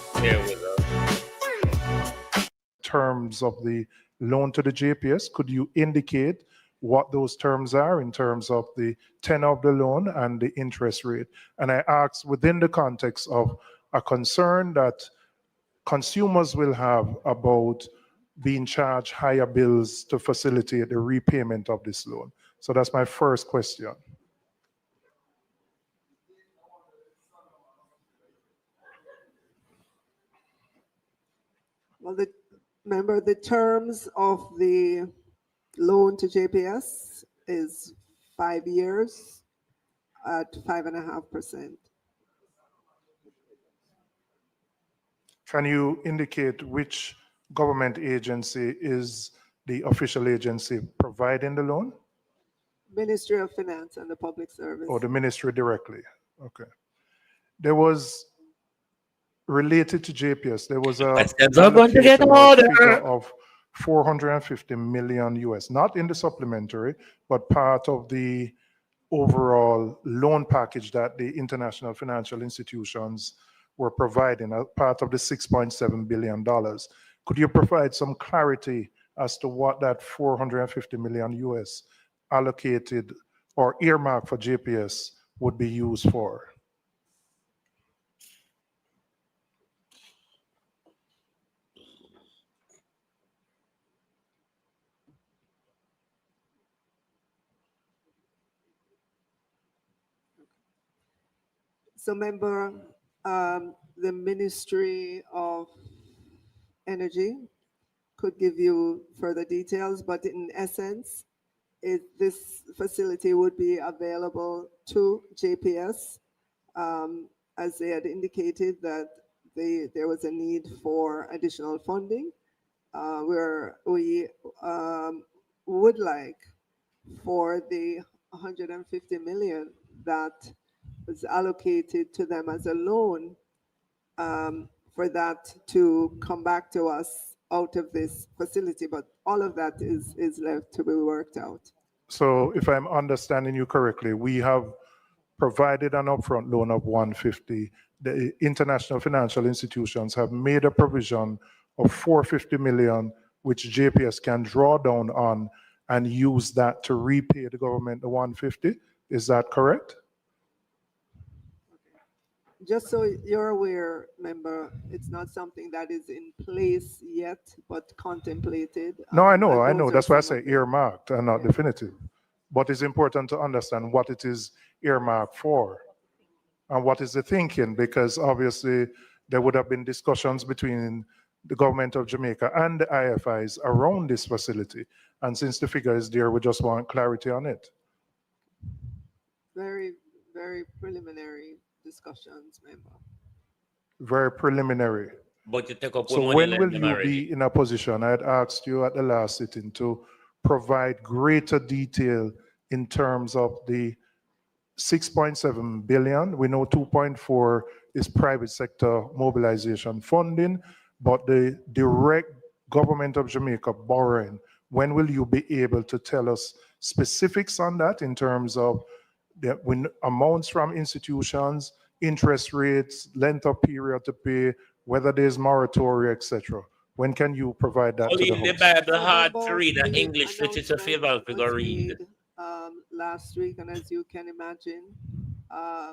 Terms of the loan to the JPS, could you indicate what those terms are in terms of the tenor of the loan and the interest rate? And I ask within the context of a concern that consumers will have about being charged higher bills to facilitate the repayment of this loan. So that's my first question. Well, remember the terms of the loan to JPS is 5 years at 5.5%. Can you indicate which government agency is the official agency providing the loan? Ministry of Finance and the Public Service. Or the ministry directly? Okay. There was, related to JPS, there was a figure of 450 million US, not in the supplementary, but part of the overall loan package that the international financial institutions were providing, a part of the $6.7 billion. Could you provide some clarity as to what that 450 million US allocated or earmarked for JPS would be used for? So member, the Ministry of Energy could give you further details, but in essence, this facility would be available to JPS, as they had indicated that there was a need for additional funding, where we would like for the 150 million that was allocated to them as a loan, for that to come back to us out of this facility, but all of that is left to be worked out. So if I'm understanding you correctly, we have provided an upfront loan of 150. The international financial institutions have made a provision of 450 million, which JPS can draw down on and use that to repay the government the 150. Is that correct? Just so you're aware, member, it's not something that is in place yet, but contemplated. No, I know. That's why I say earmarked and not definitive. But it's important to understand what it is earmarked for and what is the thinking, because obviously there would have been discussions between the government of Jamaica and the IFIs around this facility. And since the figure is there, we just want clarity on it. Very, very preliminary discussions, member. Very preliminary. But you take up so when will you be in a position? I had asked you at the last sitting to provide greater detail in terms of the 6.7 billion. We know 2.4 is private sector mobilization funding, but the direct government of Jamaica borrowing, when will you be able to tell us specifics on that in terms of the amounts from institutions, interest rates, length of period to pay, whether there's moratoria, etc.? When can you provide that to the House? The Bible hard to read in English, which is a FAVAL figure read. Last week, and as you can imagine,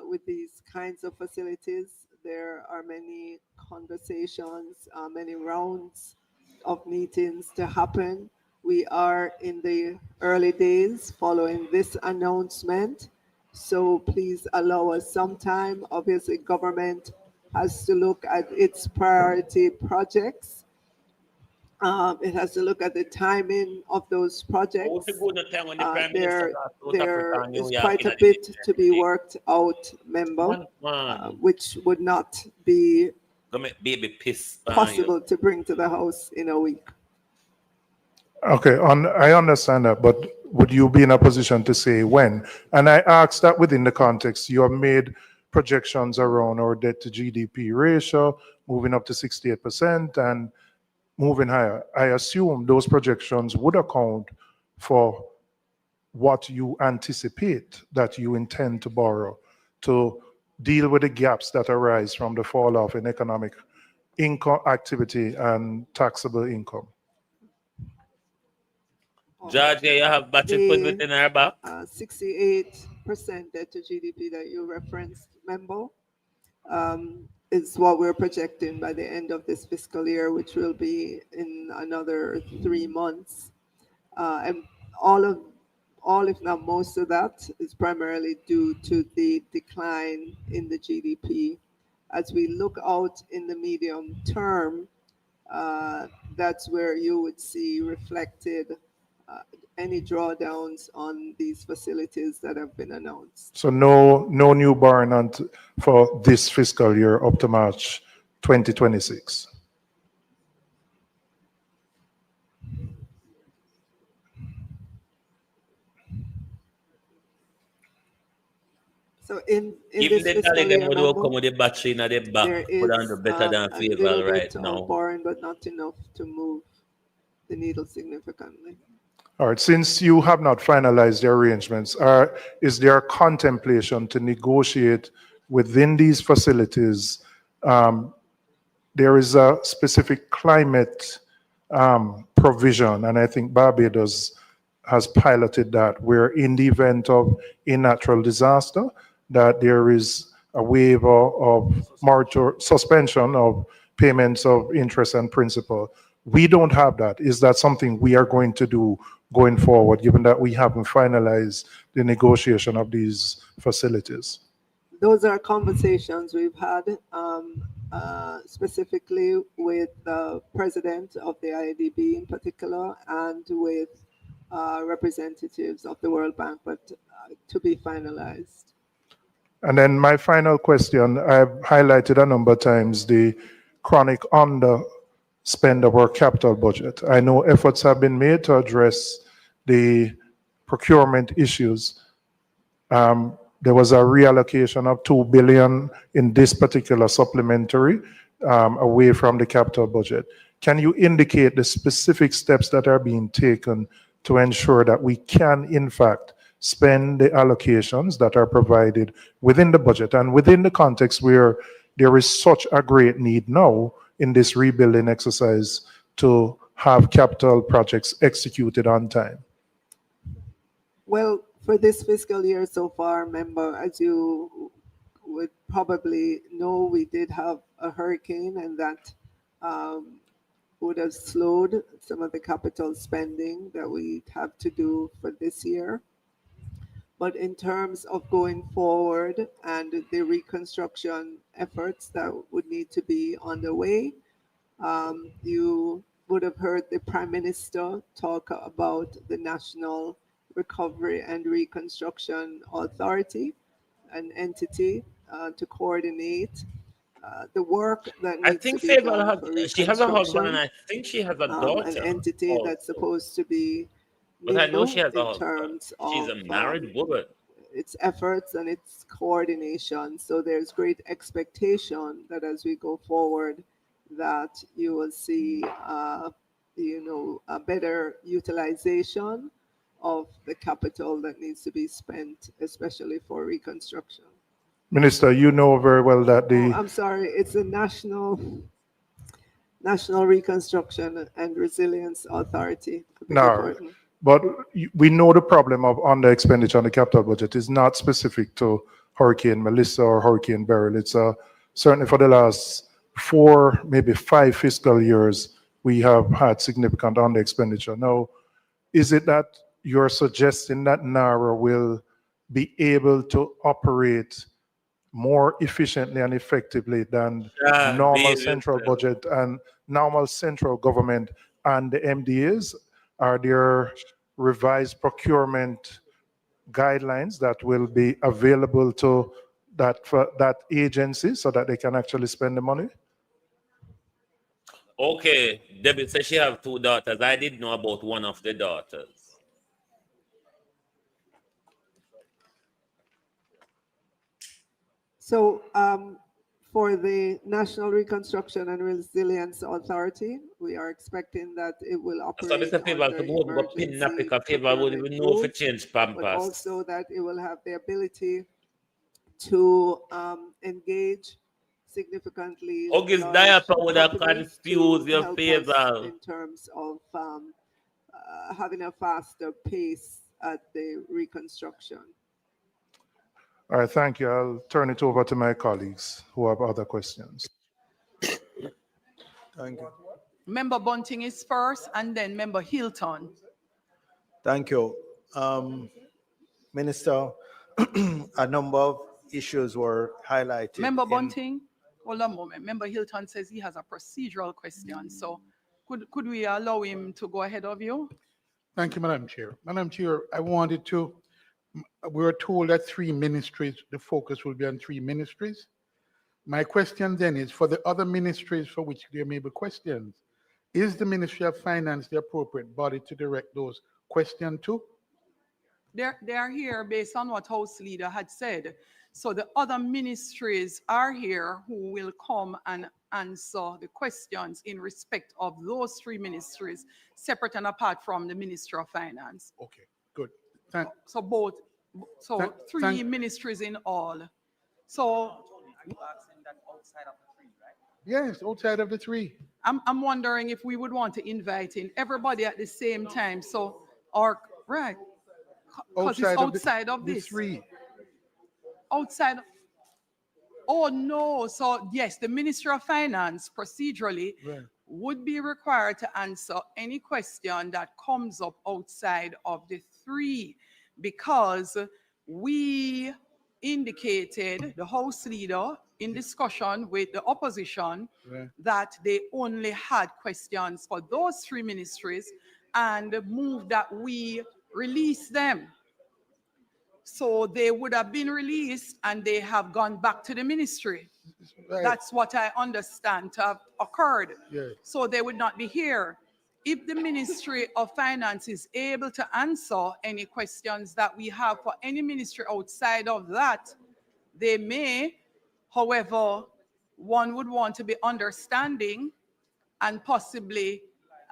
with these kinds of facilities, there are many conversations, many rounds of meetings to happen. We are in the early days following this announcement, so please allow us some time. Obviously, government has to look at its priority projects. It has to look at the timing of those projects. There is quite a bit to be worked out, member, which would not be possible to bring to the House in a week. Okay, I understand that, but would you be in a position to say when? And I asked that within the context, you have made projections around our debt to GDP ratio, moving up to 68% and moving higher. I assume those projections would account for what you anticipate that you intend to borrow to deal with the gaps that arise from the fall off in economic income activity and taxable income. George, you have budget put within our back? 68% debt to GDP that you referenced, member, is what we're projecting by the end of this fiscal year, which will be in another 3 months. And all, if not most of that, is primarily due to the decline in the GDP. As we look out in the medium term, that's where you would see reflected any drawdowns on these facilities that have been announced. So no new borrowing for this fiscal year up to March 2026. So in this fiscal year, come with the battery in the back, there put on is the better than a little FAVAL right bit now. of borrowing, but not enough to move the needle significantly. All right, since you have not finalized the arrangements, is there a contemplation to negotiate within these facilities? There is a specific climate provision, and I think Barbados has piloted that, where in the event of a natural disaster, that there is a waiver of suspension of payments of interest and principal. We don't have that. Is that something we are going to do going forward, given that we haven't finalized the negotiation of these facilities? Those are conversations we've had specifically with the president of the IDB in particular and with representatives of the World Bank, but to be finalized. And then my final question, I've highlighted a number of times the chronic underspend of our capital budget. I know efforts have been made to address the procurement issues. There was a reallocation of $2 billion in this particular supplementary away from the capital budget. Can you indicate the specific steps that are being taken to ensure that we can, in fact, spend the allocations that are provided within the budget and within the context where there is such a great need now in this rebuilding exercise to have capital projects executed on time? Well, for this fiscal year so far, member, as you would probably know, we did have a hurricane, and that would have slowed some of the capital spending that we have to do for this year. But in terms of going forward and the reconstruction efforts that would need to be underway, you would have heard the Prime Minister talk about the National Recovery and Reconstruction Authority, an entity to coordinate the work that needs to be done for reconstruction. She has a husband, and I think she has a daughter. An entity that's supposed to be but I know she has a husband. She's a married woman. Its efforts and its coordination. So there's great expectation that as we go forward, that you will see, a better utilization of the capital that needs to be spent, especially for reconstruction. Minister, you know very well that I'm sorry, it's the National Reconstruction and Resilience Authority. No, but we know the problem of under expenditure on the capital budget is not specific to Hurricane Melissa or Hurricane Beryl. It's certainly for the last 4, maybe 5 fiscal years, we have had significant under expenditure. Now, is it that you're suggesting that NARA will be able to operate more efficiently and effectively than normal central budget and normal central government and the MDAs? Are there revised procurement guidelines that will be available to that agency so that they can actually spend the money? Okay, Debbie says she have 2 daughters. I did know about one of the daughters. So for the National Reconstruction and Resilience Authority, we are expecting that it will operate under emergency procurement rules, but also that it will have the ability to engage significantly large companies to help us in terms of having a faster pace at the reconstruction. All right, thank you. I'll turn it over to my colleagues who have other questions. Thank you. Member Bunting is first, and then Member Hilton. Thank you. Minister, a number of issues were highlighted. Member Bunting, hold on a moment. Member Hilton says he has a procedural question. So could we allow him to go ahead of you? Thank you, Madam Chair. Madam Chair, I wanted to, we were told that 3 ministries, the focus will be on 3 ministries. My question then is, for the other ministries for which there may be questions, is the Ministry of Finance the appropriate body to direct those questions to? They are here based on what House Leader had said. So the other ministries are here who will come and answer the questions in respect of those 3 ministries, separate and apart from the Ministry of Finance. Okay, good. So 3 ministries in all. So Are you asking that outside of the 3, right? Yes, outside of the 3. I'm wondering if we would want to invite in everybody at the same time. So, or right, because it's outside of this. 3. Outside. Oh no! So yes, the Ministry of Finance procedurally would be required to answer any question that comes up outside of the 3, because we indicated, the House Leader in discussion with the opposition, that they only had questions for those 3 ministries and moved that we release them. So they would have been released and they have gone back to the ministry. That's what I understand to have occurred. So they would not be here. If the Ministry of Finance is able to answer any questions that we have for any ministry outside of that, they may. However, one would want to be understanding and possibly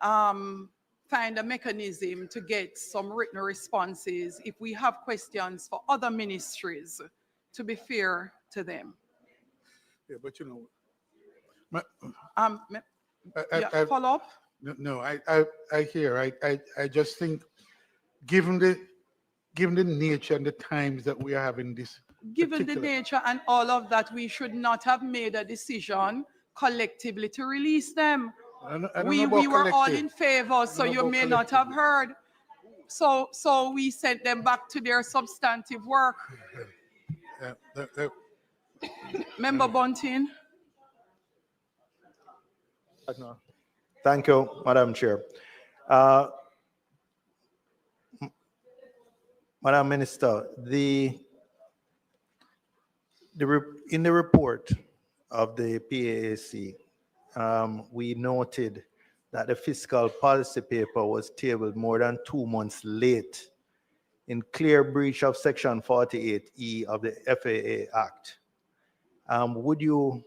find a mechanism to get some written responses if we have questions for other ministries, to be fair to them. Yeah, but you know, follow up? No, I hear. I just think, given the nature and the times that we are having this. Given the nature and all of that, we should not have made a decision collectively to release them. We were all in favor, so you may not have heard. So we sent them back to their substantive work. Member Bunting. Thank you, Madam Chair. Madam Minister, in the report of the PAAC, we noted that the fiscal policy paper was tabled more than 2 months late, in clear breach of Section 48E of the FAA Act. Would you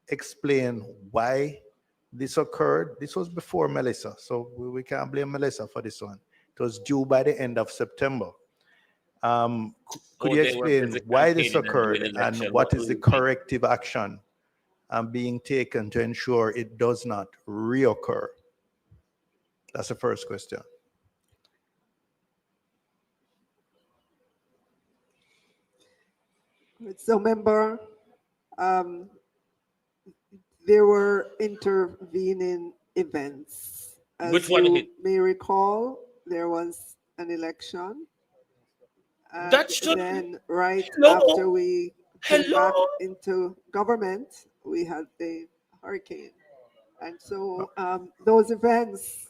explain why this occurred? This was before Melissa, so we can't blame Melissa for this one. It was due by the end of September. Could you explain why this occurred and what is the corrective action being taken to ensure it does not reoccur? That's the first question. So, member, um, there were intervening events. Which As one you hit? may recall, there was an election. And That should. then right after Hello. we came Hello. back into government, we had the hurricane. And so those events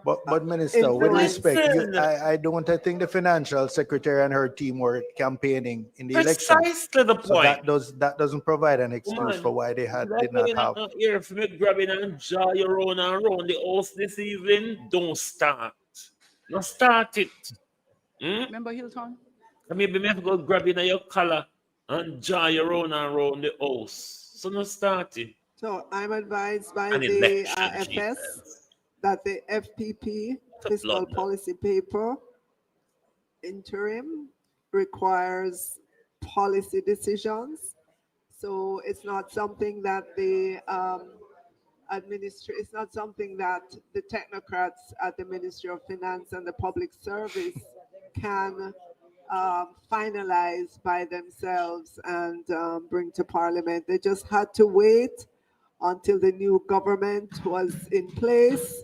But Minister, with influence. respect, Listen. I don't think the financial secretary and her team were campaigning in the election. Precisely the So point. that doesn't provide an excuse Man, for why they did not have. Here for me grabbing and jaw you around and around the house this evening. Don't start. No start it. Member Hilton? Maybe me have to go grabbing your collar and jaw you around and around the house. So no start it. So I'm advised by An the election, FS that the FPP fiscal blood. policy paper interim requires policy decisions. So it's not something that the it's not something that the technocrats at the Ministry of Finance and the Public Service can finalize by themselves and bring to Parliament. They just had to wait until the new government was in place,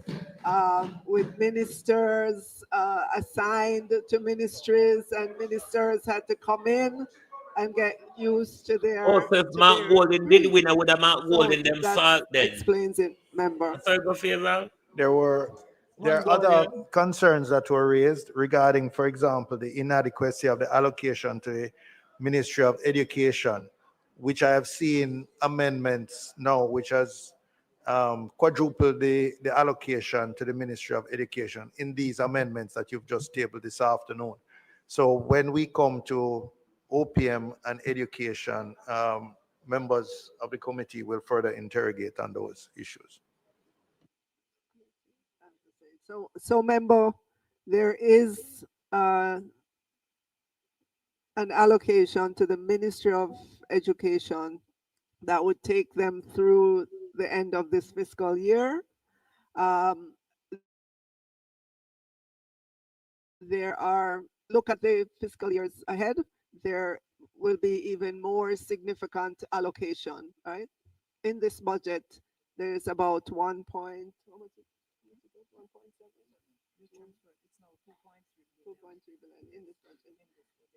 with ministers assigned to ministries, and ministers had to come in and get used to their. Oh, so if Mark Golden did win, I would have Mark So Golden them that fault then. explains it, member. Sorry, go favor. There are other concerns that were raised regarding, for example, the inadequacy of the allocation to the Ministry of Education, which I have seen amendments now, which has quadrupled the allocation to the Ministry of Education in these amendments that you've just tabled this afternoon. So when we come to OPM and education, members of the committee will further interrogate on those issues. So member, there is an allocation to the Ministry of Education that would take them through the end of this fiscal year. Look at the fiscal years ahead, there will be even more significant allocation, right? In this budget, there is about 1.3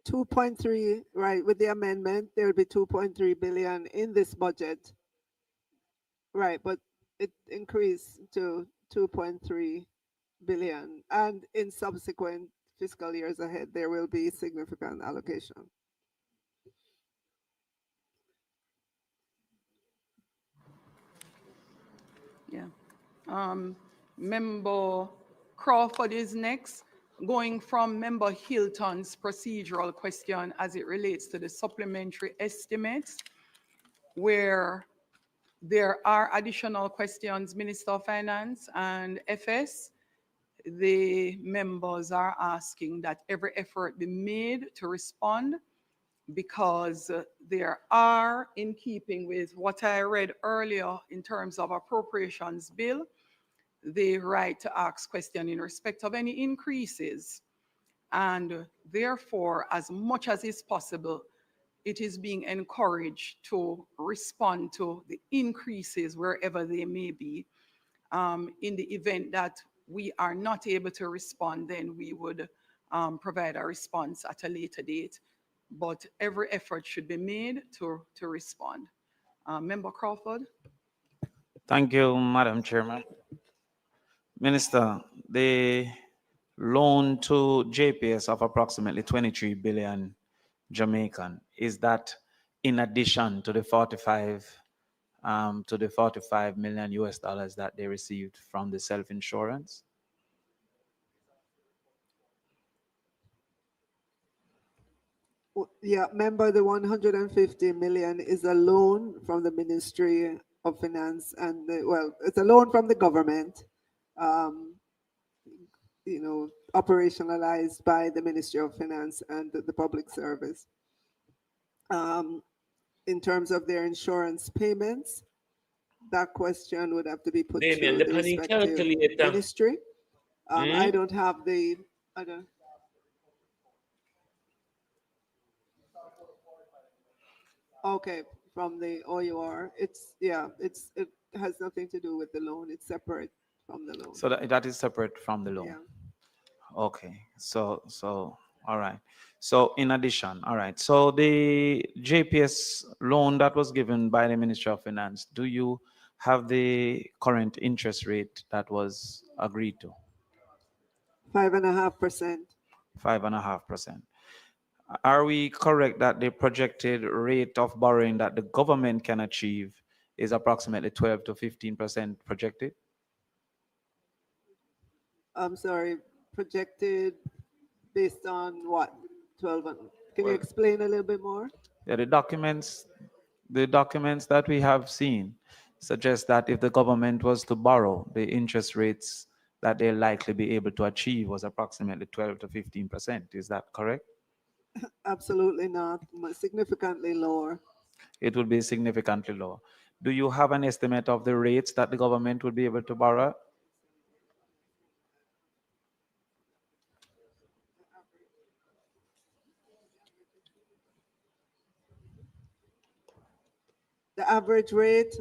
2.3, right? With the amendment, there will be 2.3 billion in this budget, right? But it increased to 2.3 billion, and in subsequent fiscal years ahead, there will be significant allocation. Yeah. Member Crawford is next, going from Member Hilton's procedural question as it relates to the supplementary estimates, where there are additional questions, Minister of Finance and FS. The members are asking that every effort be made to respond, because there are, in keeping with what I read earlier in terms of appropriations bill, the right to ask question in respect of any increases. And therefore, as much as is possible, it is being encouraged to respond to the increases wherever they may be. In the event that we are not able to respond, then we would provide a response at a later date. But every effort should be made to respond. Member Crawford. Thank you, Madam Chairman. Minister, the loan to JPS of approximately 23 billion Jamaican, is that in addition to the 45 million US dollars that they received from the self-insurance? Yeah, remember the 150 million is a loan from the Ministry of Finance, and well, it's a loan from the government, operationalized by the Ministry of Finance and the Public Service. In terms of their insurance payments, that question would have to be put to the respective ministry. I don't have the, Okay, from the OUR. It has nothing to do with the loan. It's separate from the loan. So that is separate from the loan. Yeah. Okay, all right. So in addition, all right. So the JPS loan that was given by the Ministry of Finance, do you have the current interest rate that was agreed to? 5.5%. 5.5%. Are we correct that the projected rate of borrowing that the government can achieve is approximately 12 to 15% projected? I'm sorry, projected based on what? 12. Can you explain a little bit more? Yeah, the documents that we have seen suggest that if the government was to borrow, the interest rates that they'll likely be able to achieve was approximately 12 to 15%. Is that correct? Absolutely not. Significantly lower. It will be significantly lower. Do you have an estimate of the rates that the government would be able to borrow? The average rate,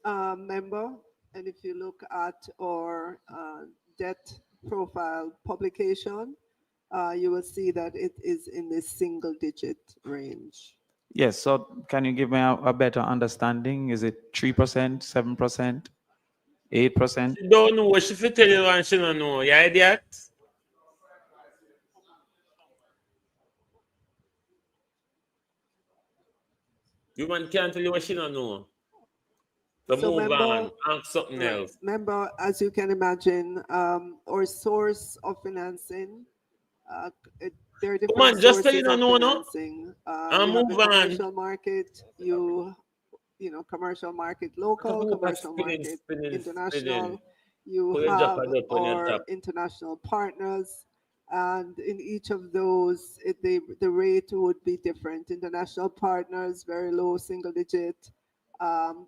member, and if you look at our debt profile publication, you will see that it is in the single digit range. Yes, so can you give me a better understanding? Is it 3%, 7%, 8%? She don't know. She fit tell you and she don't know. You idiot. You man can't tell you what she don't know. So move member, on. Ask something else. Member, as you can imagine, our source of financing, there are different just say sources you don't of know, no? financing. And You have move the on. commercial market, commercial market local, commercial market international. You have our international partners, and in each of those, the rate would be different. International partners, very low single digit.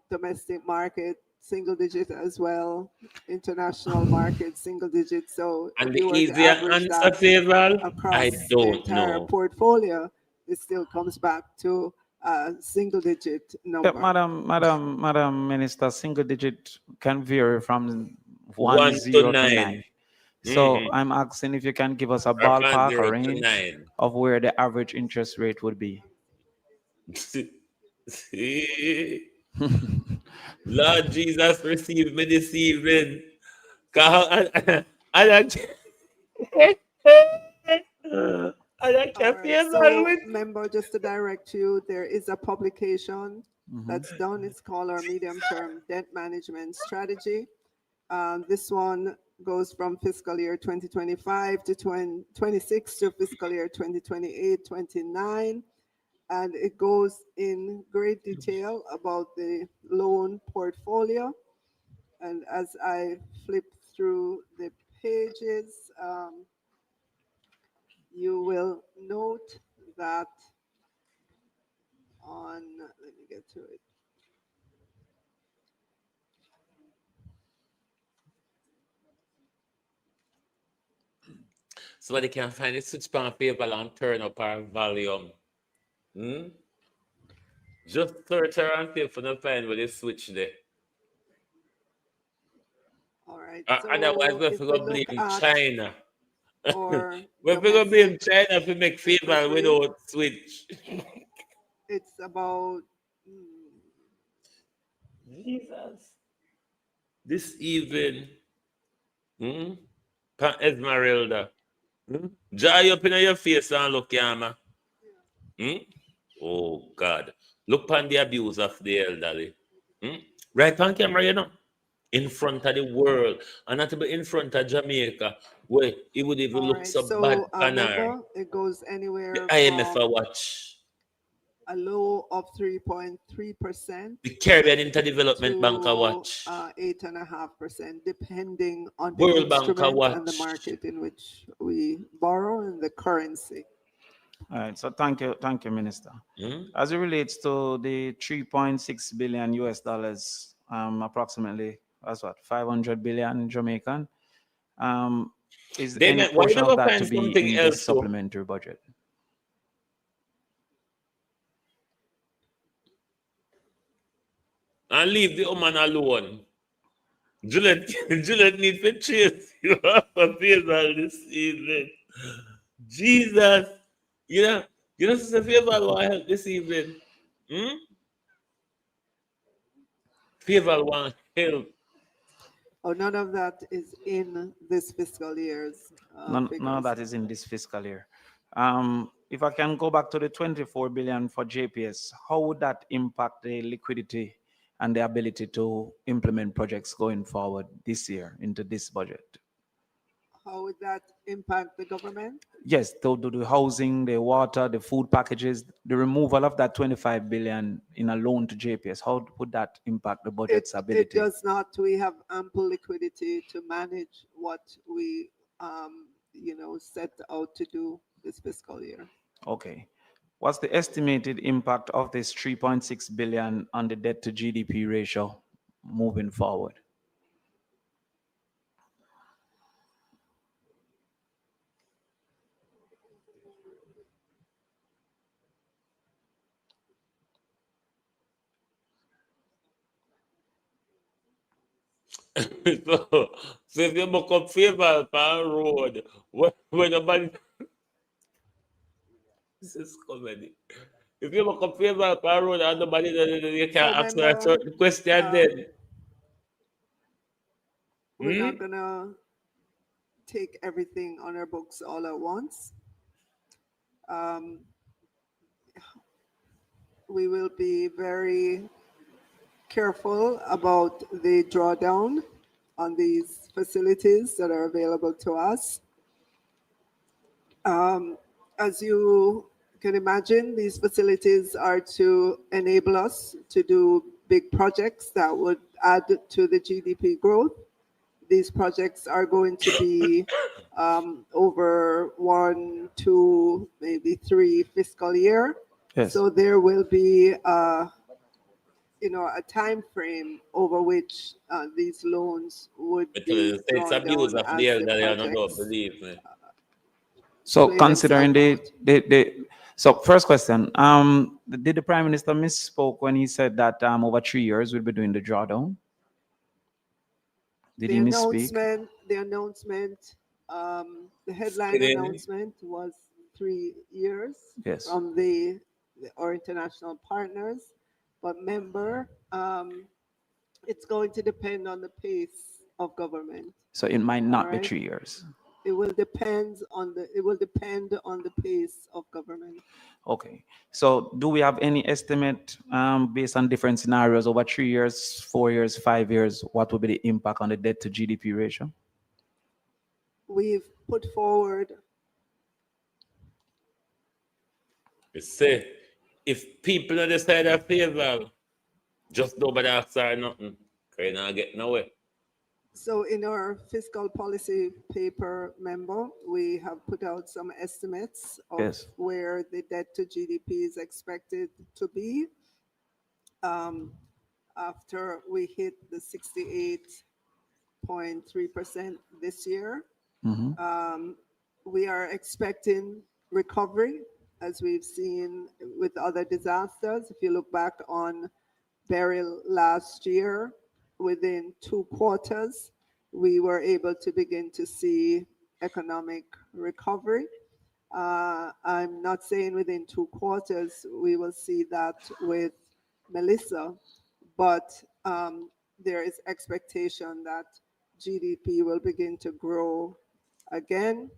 Domestic market, single digit as well. International market, single digit. So and if the you were to easier average answer, that FAVAL, across I the don't entire know. portfolio, it still comes back to a single digit number. Madam Minister, single digit can vary from 1 0 to to 9. 9. So I'm asking if you can give us a ballpark, a range of where the average interest rate would be. Lord Jesus, receive me this evening. I member, just to direct you, there is a publication that's done. It's called our medium-term debt management strategy. This one goes from fiscal year 2025 to 2026 to fiscal year 2028-29. And it goes in great detail about the loan portfolio. And as I flip through the pages, you will note that let me get to it. Somebody can find it, switch pan FAVAL and turn up our volume. Just search around here for the find where they switch there. All right. Otherwise, we have to go blame China. We have to go blame China to make FAVAL without switch. It's about Jesus. This even, Pan Esmeralda, dry up in your face and look, Yama. Oh, God. Look on the abuse of the elderly. Right on camera, you know, in front of the world, and not to be in front of Jamaica, where it would even look so bad. Member, it goes anywhere the IMF from watch. A low of 3.3%. The Caribbean Interdevelopment Bank watch. 8.5%, depending on the World Bank instrument watch. and the market in which we borrow and the currency. All right, so thank you, Minister. As it relates to the 3.6 billion US dollars, approximately, that's what, 500 billion Jamaican, is any portion of that to be in this supplementary budget? and leave the woman alone. Juliet, Juliet need to chase you off of FAVAL this evening. Jesus, you know, Sister FAVAL want help this evening. Hmm? FAVAL want help. Oh, none of that is in this fiscal year's None of figures. that is in this fiscal year. If I can go back to the 24 billion for JPS, how would that impact the liquidity and the ability to implement projects going forward this year into this budget? How would that impact the government? Yes, to do the housing, the water, the food packages, the removal of that 25 billion in a loan to JPS, how would that impact the budget's It ability? does not. We have ample liquidity to manage what we, set out to do this fiscal year. Okay. What's the estimated impact of this 3.6 billion on the debt to GDP ratio moving forward? So if you book up FAVAL per road, when nobody this is comedy. If you book up FAVAL per road and nobody you can't ask her a certain question then. We're not gonna take everything on our books all at once. We will be very careful about the drawdown on these facilities that are available to us. As you can imagine, these facilities are to enable us to do big projects that would add to the GDP growth. These projects are going to be over 1, 2, maybe 3 fiscal year. Yes. So there will be a time frame over which these loans would be It's drawn abuse down of as the the elderly and don't projects believe me. So play considering themselves so first question, did the Prime Minister misspoke when he said that over 3 years we'll be doing the drawdown? Did he misspeak? The announcement, the headline Spinning. announcement was 3 years Yes. from our international partners. But remember, it's going to depend on the pace of government. So it might not be Alright. 3 years. It will depend on the pace of government. Okay. So do we have any estimate based on different scenarios over 3 years, 4 years, 5 years, what will be the impact on the debt to GDP ratio? We've put forward. You say, if people on the side of FAVAL, just nobody asks her nothing, because not get nowhere. So in our fiscal policy paper memo, we have put out some estimates of Yes. where the debt to GDP is expected to be after we hit the 68.3% this year. We are expecting recovery, as we've seen with other disasters. If you look back on Beryl last year, within 2 quarters, we were able to begin to see economic recovery. I'm not saying within 2 quarters we will see that with Melissa, but there is expectation that GDP will begin to grow again.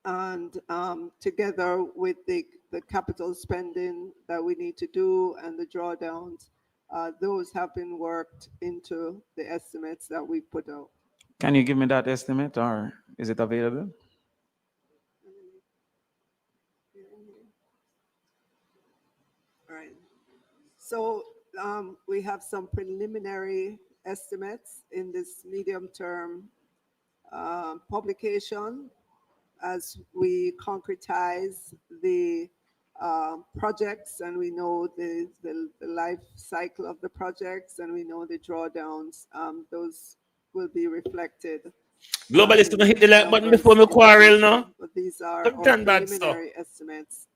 And together with the capital spending that we need to do and the drawdowns, those have been worked into the estimates that we put out. Can you give me that estimate or is it available? All right. So we have some preliminary estimates in this medium-term publication as we concretize the projects and we know the life cycle of the projects and we know the drawdowns. Those will be reflected. Globalist, hit the like button before me quarrel now. But these are Don't our done that, sir. preliminary estimates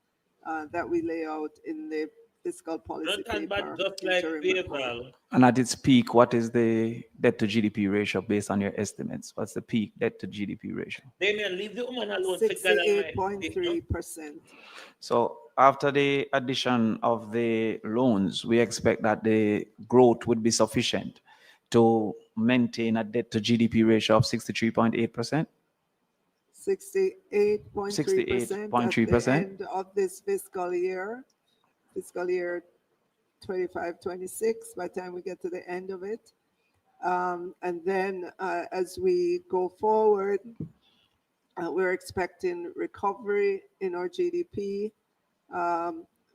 that we lay out in the fiscal policy Not bad, paper just like interim report. FAVAL. And at its peak, what is the debt to GDP ratio based on your estimates? What's the peak debt to GDP ratio? Damien, leave the woman alone. For God Almighty, you know? 68.3%. So after the addition of the loans, we expect that the growth would be sufficient to maintain a debt to GDP ratio of 63.8%. 68.3% at the 68.3%. end of this fiscal year 25-26, by the time we get to the end of it. And then as we go forward, we're expecting recovery in our GDP.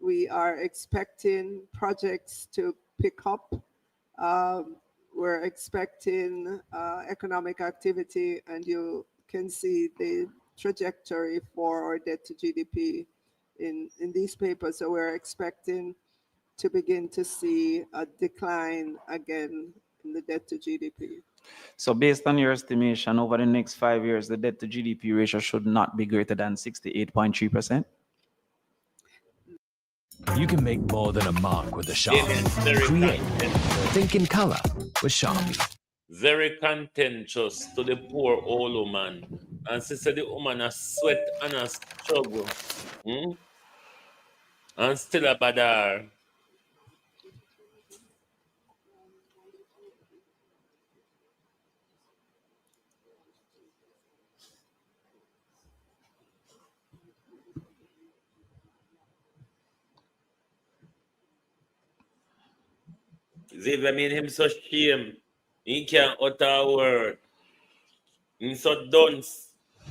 We are expecting projects to pick up. We're expecting economic activity, and you can see the trajectory for our debt to GDP in these papers. So we're expecting to begin to see a decline again in the debt to GDP. So based on your estimation, over the next 5 years, the debt to GDP ratio should not be greater than 68.3%. You can make more than a mark with a Damien, Sharpie. very Create. contentious. Think in color with Sharpie. Very contentious to the poor old woman. And she said the woman a sweat and a struggle. And still a badar. Xavier made him so shame. He can't utter a word. He's so dunce.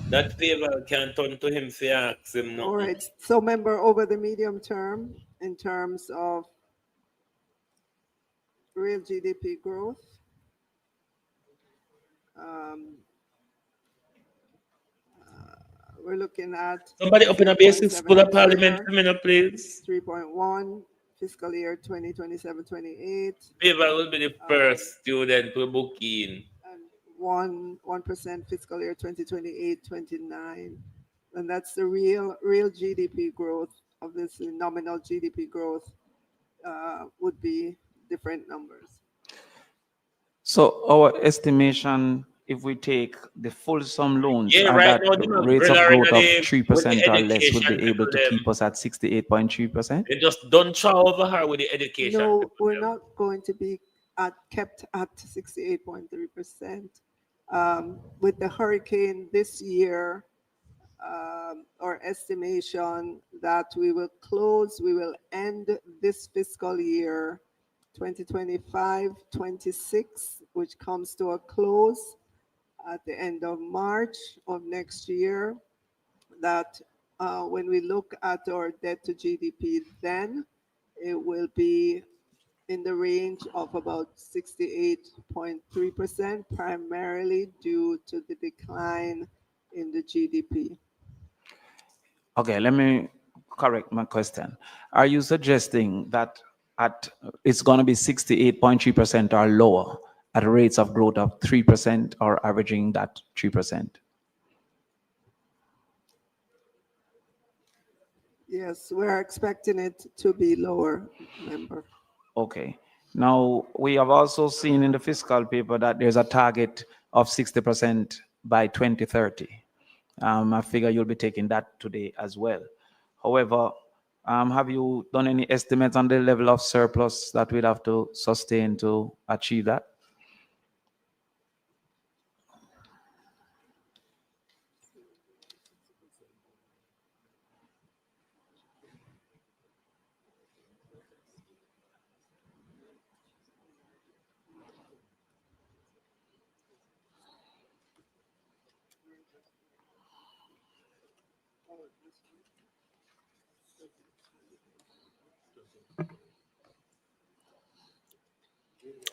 That FAVAL can turn to him for ask him nothing. All right. So, member, over the medium term, in terms of real GDP growth, we're looking at Somebody open a basic school of parliament for me, now, please. 3.1 fiscal year 2027-28. FAVAL will be the first student to book in. 1% fiscal year 2028-29, and that's the real GDP growth. Obviously, nominal GDP growth would be different numbers. So our estimation, if we take the full sum loans, Yeah, and right that now, the rates of umbrella growth of in the- 3% or less would education be able to people keep us at 68.3%. They just don't throw over her with the education. No, we're not going to be kept at 68.3%. With the hurricane this year, our estimation that we will end this fiscal year 2025-26, which comes to a close at the end of March of next year, that when we look at our debt to GDP, then it will be in the range of about 68.3%, primarily due to the decline in the GDP. Okay, let me correct my question. Are you suggesting that it's going to be 68.3% or lower at rates of growth of 3% or averaging that 3%? Yes, we're expecting it to be lower, member. Okay. Now, we have also seen in the fiscal paper that there's a target of 60% by 2030. I figure you'll be taking that today as well. However, have you done any estimates on the level of surplus that we'd have to sustain to achieve that?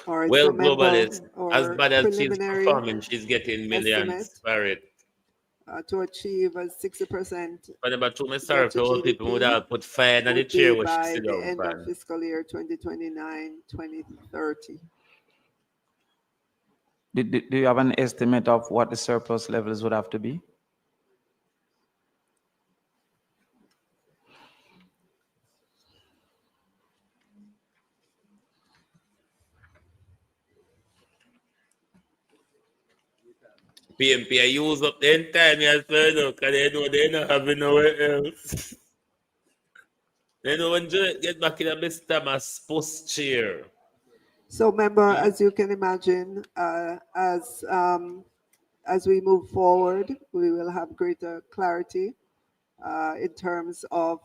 All right, Well, so member, globalist, as our bad as she's preliminary performing, she's getting millions estimate for it. to achieve a 60% But about two debt sorry to for old people would GDP have put fire in the would chair be where she by sit the down, end of man. fiscal year 2029-2030. Do you have an estimate of what the surplus levels would have to be? PMP, I use up the entire time, because they know they don't have nowhere else. They know when Juliet get back in a Mr. Thomas post chair. So, member, as you can imagine, as we move forward, we will have greater clarity in terms of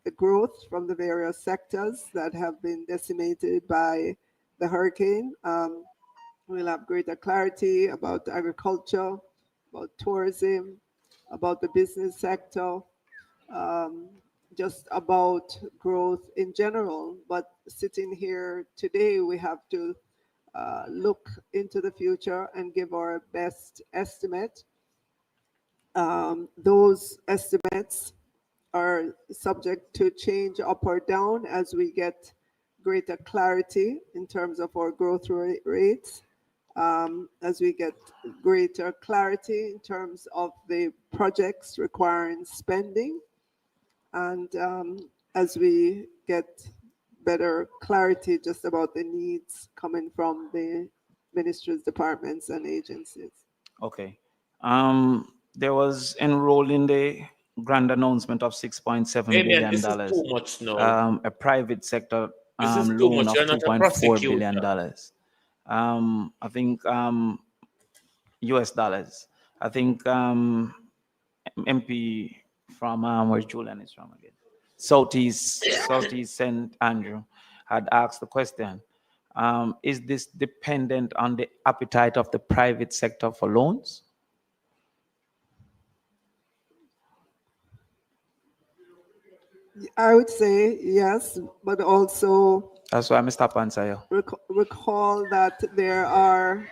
the growth from the various sectors that have been decimated by the hurricane. We'll have greater clarity about agriculture, about tourism, about the business sector, just about growth in general. But sitting here today, we have to look into the future and give our best estimate. Those estimates are subject to change up or down as we get greater clarity in terms of our growth rates, as we get greater clarity in terms of the projects requiring spending, and as we get better clarity just about the needs coming from the ministries, departments, and agencies. Okay. There was enrolled in the grand announcement of $6.7 billion. This is too much now. A private sector This is too loan much. of You're not a $2.4 billion. prosecutor. I think US dollars. I think MP from where Julian is from again, Southeast St. Andrew, had asked the question: is this dependent on the appetite of the private sector for loans? I would say yes, but also That's why I must stop answer you. recall that there are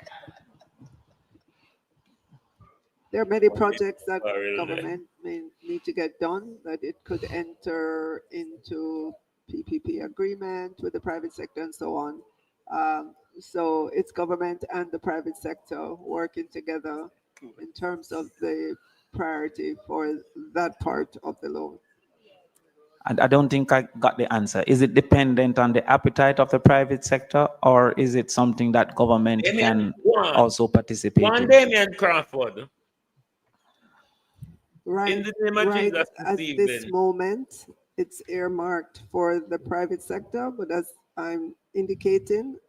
many projects that government may need to get done, that it could enter into PPP agreement with the private sector and so on. So it's government and the private sector working together in terms of the priority for that part of the loan. I don't think I got the answer. Is it dependent on the appetite of the private sector, or is it something that government can also participate in? Damian Crawford. Right, in the name of right Jesus at this this evening. moment, it's earmarked for the private sector, but as I'm indicating,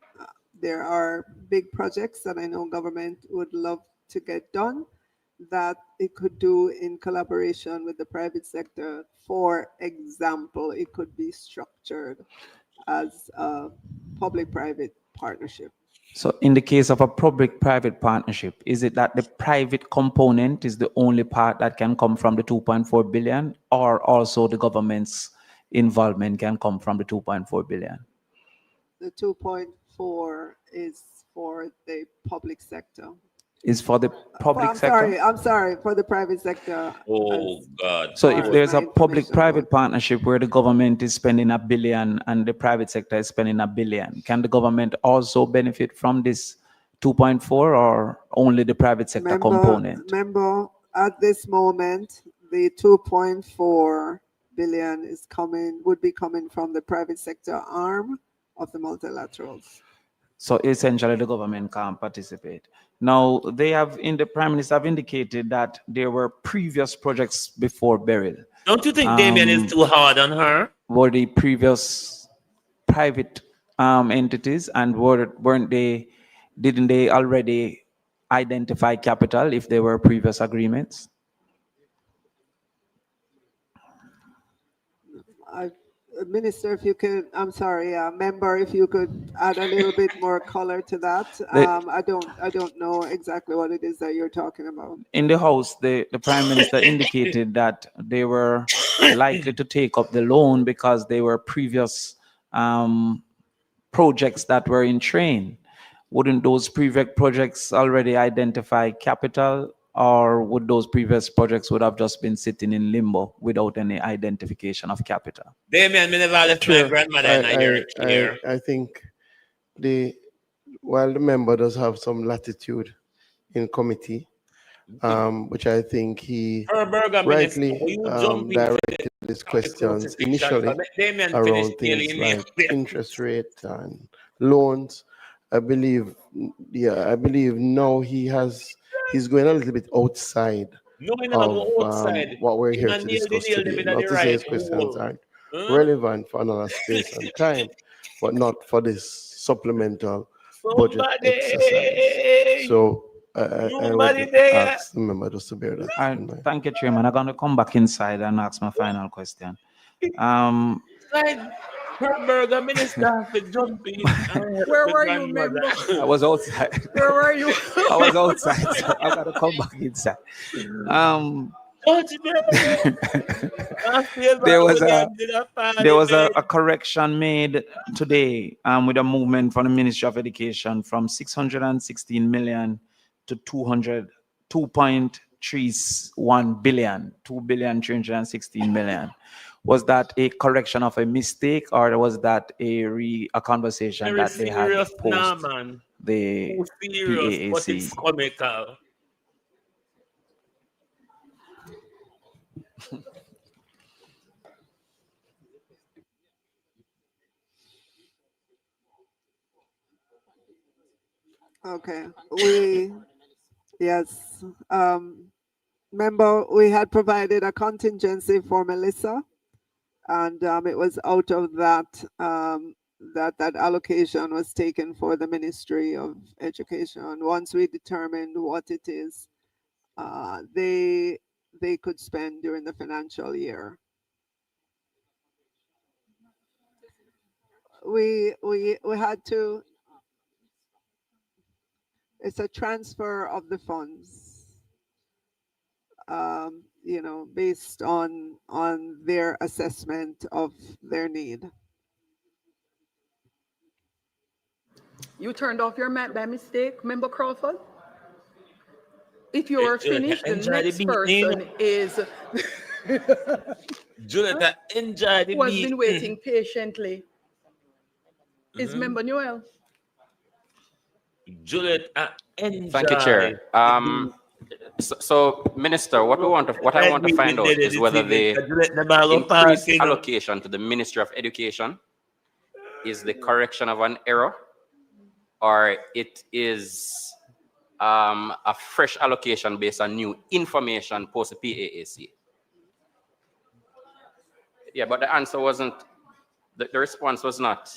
there are big projects that I know government would love to get done that it could do in collaboration with the private sector. For example, it could be structured as a public-private partnership. So in the case of a public-private partnership, is it that the private component is the only part that can come from the 2.4 billion, or also the government's involvement can come from the 2.4 billion? The 2.4 is for the public sector. Is for the public sector? I'm sorry, for the private sector. Oh God. So if there's a public-private partnership where the government is spending $1 billion and the private sector is spending $1 billion, can the government also benefit from this 2.4, or only the private sector component? Remember, at this moment, the 2.4 billion would be coming from the private sector arm of the multilaterals. So essentially the government can't participate. Now, the Prime Minister have indicated that there were previous projects before Beryl. Don't you think Damien is too hard on her? Were the previous private entities, and didn't they already identify capital if there were previous agreements? Minister, if you could, I'm sorry, member, if you could add a little bit more color to that. I don't know exactly what it is that you're talking about. In the House, the Prime Minister indicated that they were likely to take up the loan because they were previous projects that were in train. Wouldn't those previous projects already identify capital, or would those previous projects would have just been sitting in limbo without any identification of capital? Damien, me never left my grandmother in a chair. I think while the member does have some latitude in committee, which I think he rightly directed his questions initially around things like interest rate and loans. I believe now he has he's going a little bit outside No, I never of go outside. what we're Him here and to nail the discuss nail them today. in the Not to say right his questions hole. aren't Huh? relevant for another space and time, but not for this supplemental budget exercise. Somebody, So I nobody would there. ask the member just to bear that in mind. Thank you, Chairman. I'm going to come back inside and ask my final question. Like Burger Minister for jumping. Where were you, member? I was outside. Where were you? I was outside, so I got to come back inside. There was a correction made today with a movement from the Ministry of Education from 616 million to 2.31 billion, 2,316 million. Was that a correction of a mistake, or was that a conversation Very that they had serious, nah, post man. the Too serious, but PAAC? it's comical. Okay, yes, member, we had provided a contingency for Melissa, and it was out of that that allocation was taken for the Ministry of Education. Once we determined what it is, they could spend during the financial year. We had to. It's a transfer of the funds, you know, based on their assessment of their need. You turned off your mic by mistake, member Crawford? If you are finished, the next person is Juliet, enjoy the who has been beat. waiting patiently. Is member Noel? Juliet, enjoy. Thank you, Chair. So, Minister, what I want to find out is whether the increased allocation to the Ministry of Education is the correction of an error, or it is a fresh allocation based on new information post the PAAC. Yeah, but the answer wasn't. The response was not.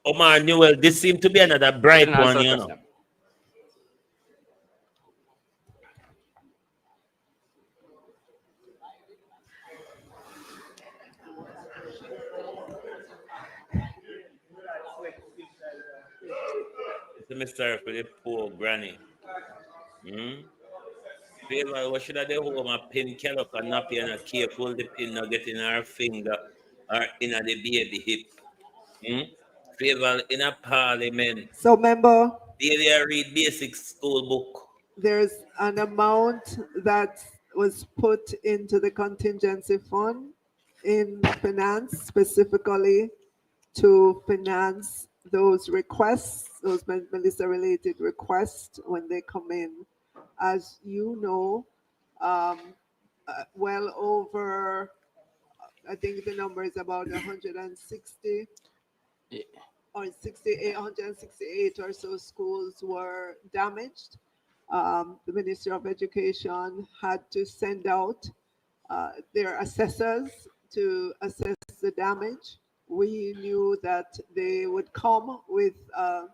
Oh man, Newell, this seemed to be another bright one, you know. Mr. for the poor granny. Favor, what should I do? Hold my pin calock and not be careful the pin not get in her finger or in the baby hip. Favor in a parliament. So, member, They read basic school book. there's an amount that was put into the contingency fund in finance specifically to finance those requests, those Melissa-related requests when they come in. As you know, well over, I think the number is about 160 or 168 or so schools were damaged. The Ministry of Education had to send out their assessors to assess the damage. We knew that they would come with a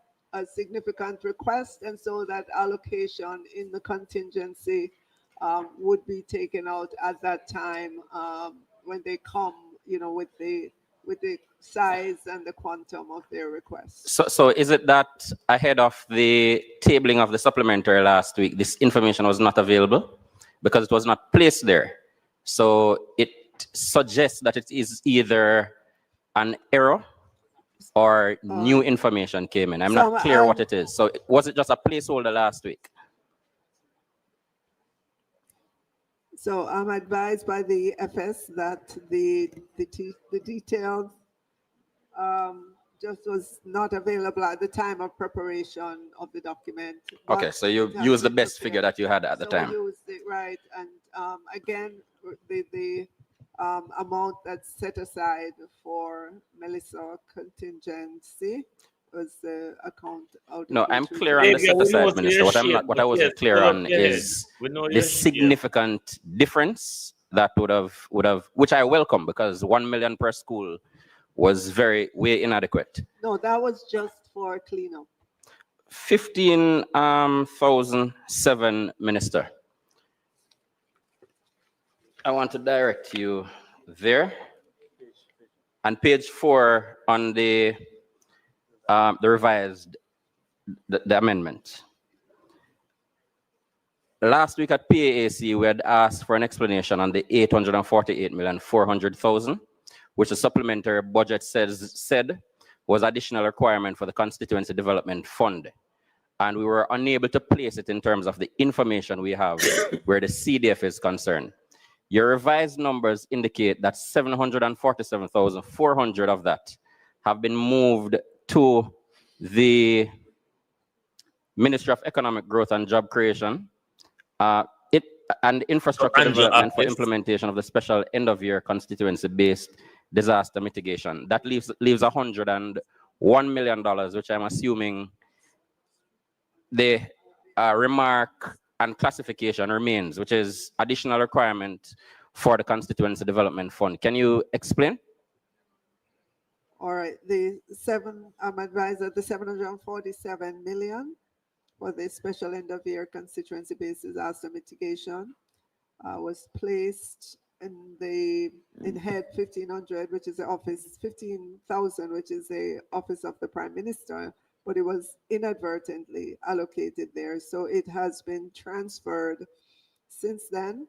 significant request, and so that allocation in the contingency would be taken out at that time when they come, you know, with the size and the quantum of their request. So is it that ahead of the tabling of the supplementary last week, this information was not available because it was not placed there? So it suggests that it is either an error or new information came in. I'm not clear what it is. So was it just a placeholder last week? So I'm advised by the FS that the details just was not available at the time of preparation of the document. Okay, so you used the best figure that you had at the time. We used it, right. And again, the amount that's set aside for Melissa contingency was the account out of No, I'm which we clear on the took Xavier, set we know aside, so Minister. you're What I'm shame, not, what but I yes, wasn't clear pull up on your head. is We know the you're shame. significant difference that would have, which I welcome because 1 million per school was very way inadequate. No, that was just for cleanup. 15,007, Minister. I want to direct you there. On page 4 on the revised, the amendment. Last week at PAAC, we had asked for an explanation on the 848,400,000, which the supplementary budget said was additional requirement for the Constituency Development Fund. And we were unable to place it in terms of the information we have where the CDF is concerned. Your revised numbers indicate that 747,400 of that have been moved to the Ministry of Economic Growth and Job Creation, and infrastructure development for implementation of the special end-of-year constituency-based disaster mitigation. That leaves $101 million, which I'm assuming the remark and classification remains, which is additional requirement for the Constituency Development Fund. Can you explain? All right, I'm advised that the 747 million for the special end of year constituency based disaster mitigation was placed in head 1500, which is the office, 15,000, which is the office of the Prime Minister, but it was inadvertently allocated there. So it has been transferred since then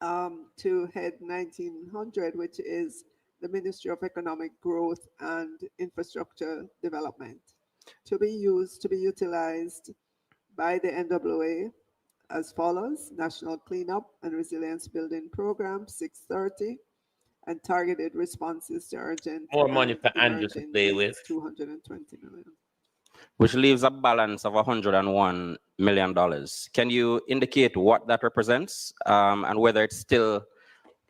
to head 1900, which is the Ministry of Economic Growth and Infrastructure Development, to be utilized by the NWA as follows: National Cleanup and Resilience Building Program, 630, and targeted responses to urgent More money for Andrew to play with. 220 million. Which leaves a balance of $101 million. Can you indicate what that represents and whether it's still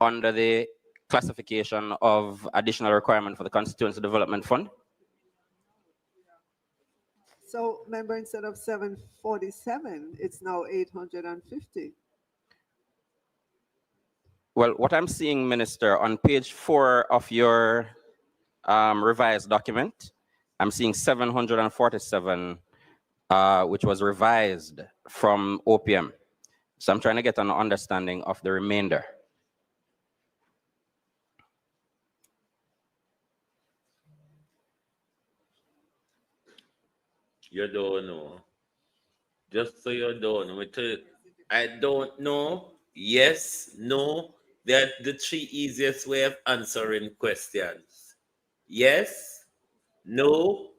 under the classification of additional requirement for the Constituency Development Fund? So, remember, instead of 747, it's now 850. Well, what I'm seeing, Minister, on page 4 of your revised document, I'm seeing 747, which was revised from OPM. So I'm trying to get an understanding of the remainder. You don't know. Just so you don't know. I don't know. Yes, no. They're the 3 easiest way of answering questions. Yes, no,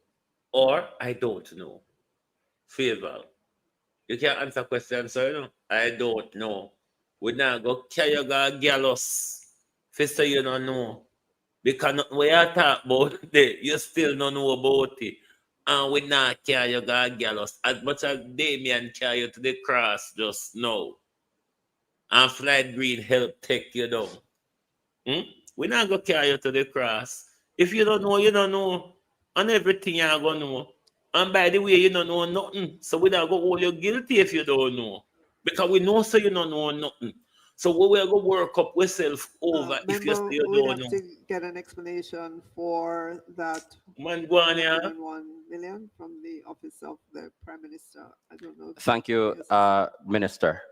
or I don't know. FAVAL. You can't answer questions, so you know. I don't know. We now go carry your gallus. First you don't know. Because nothing we are talk about it, you still don't know about it. And we not carry your gallus. As much as Damien carry you to the cross just now. And Flight Green help take you down. We not go carry you to the cross. If you don't know, you don't know. And everything you're going to know. And by the way, you don't know nothing. So we not go hold you guilty if you don't know. Because we know so you don't know nothing. So we will go work up ourselves over if you still We don't have know. to get an explanation for that Man, go on, yeah. 1 million from the office of the Prime Minister. I don't know. Thank you, Minister.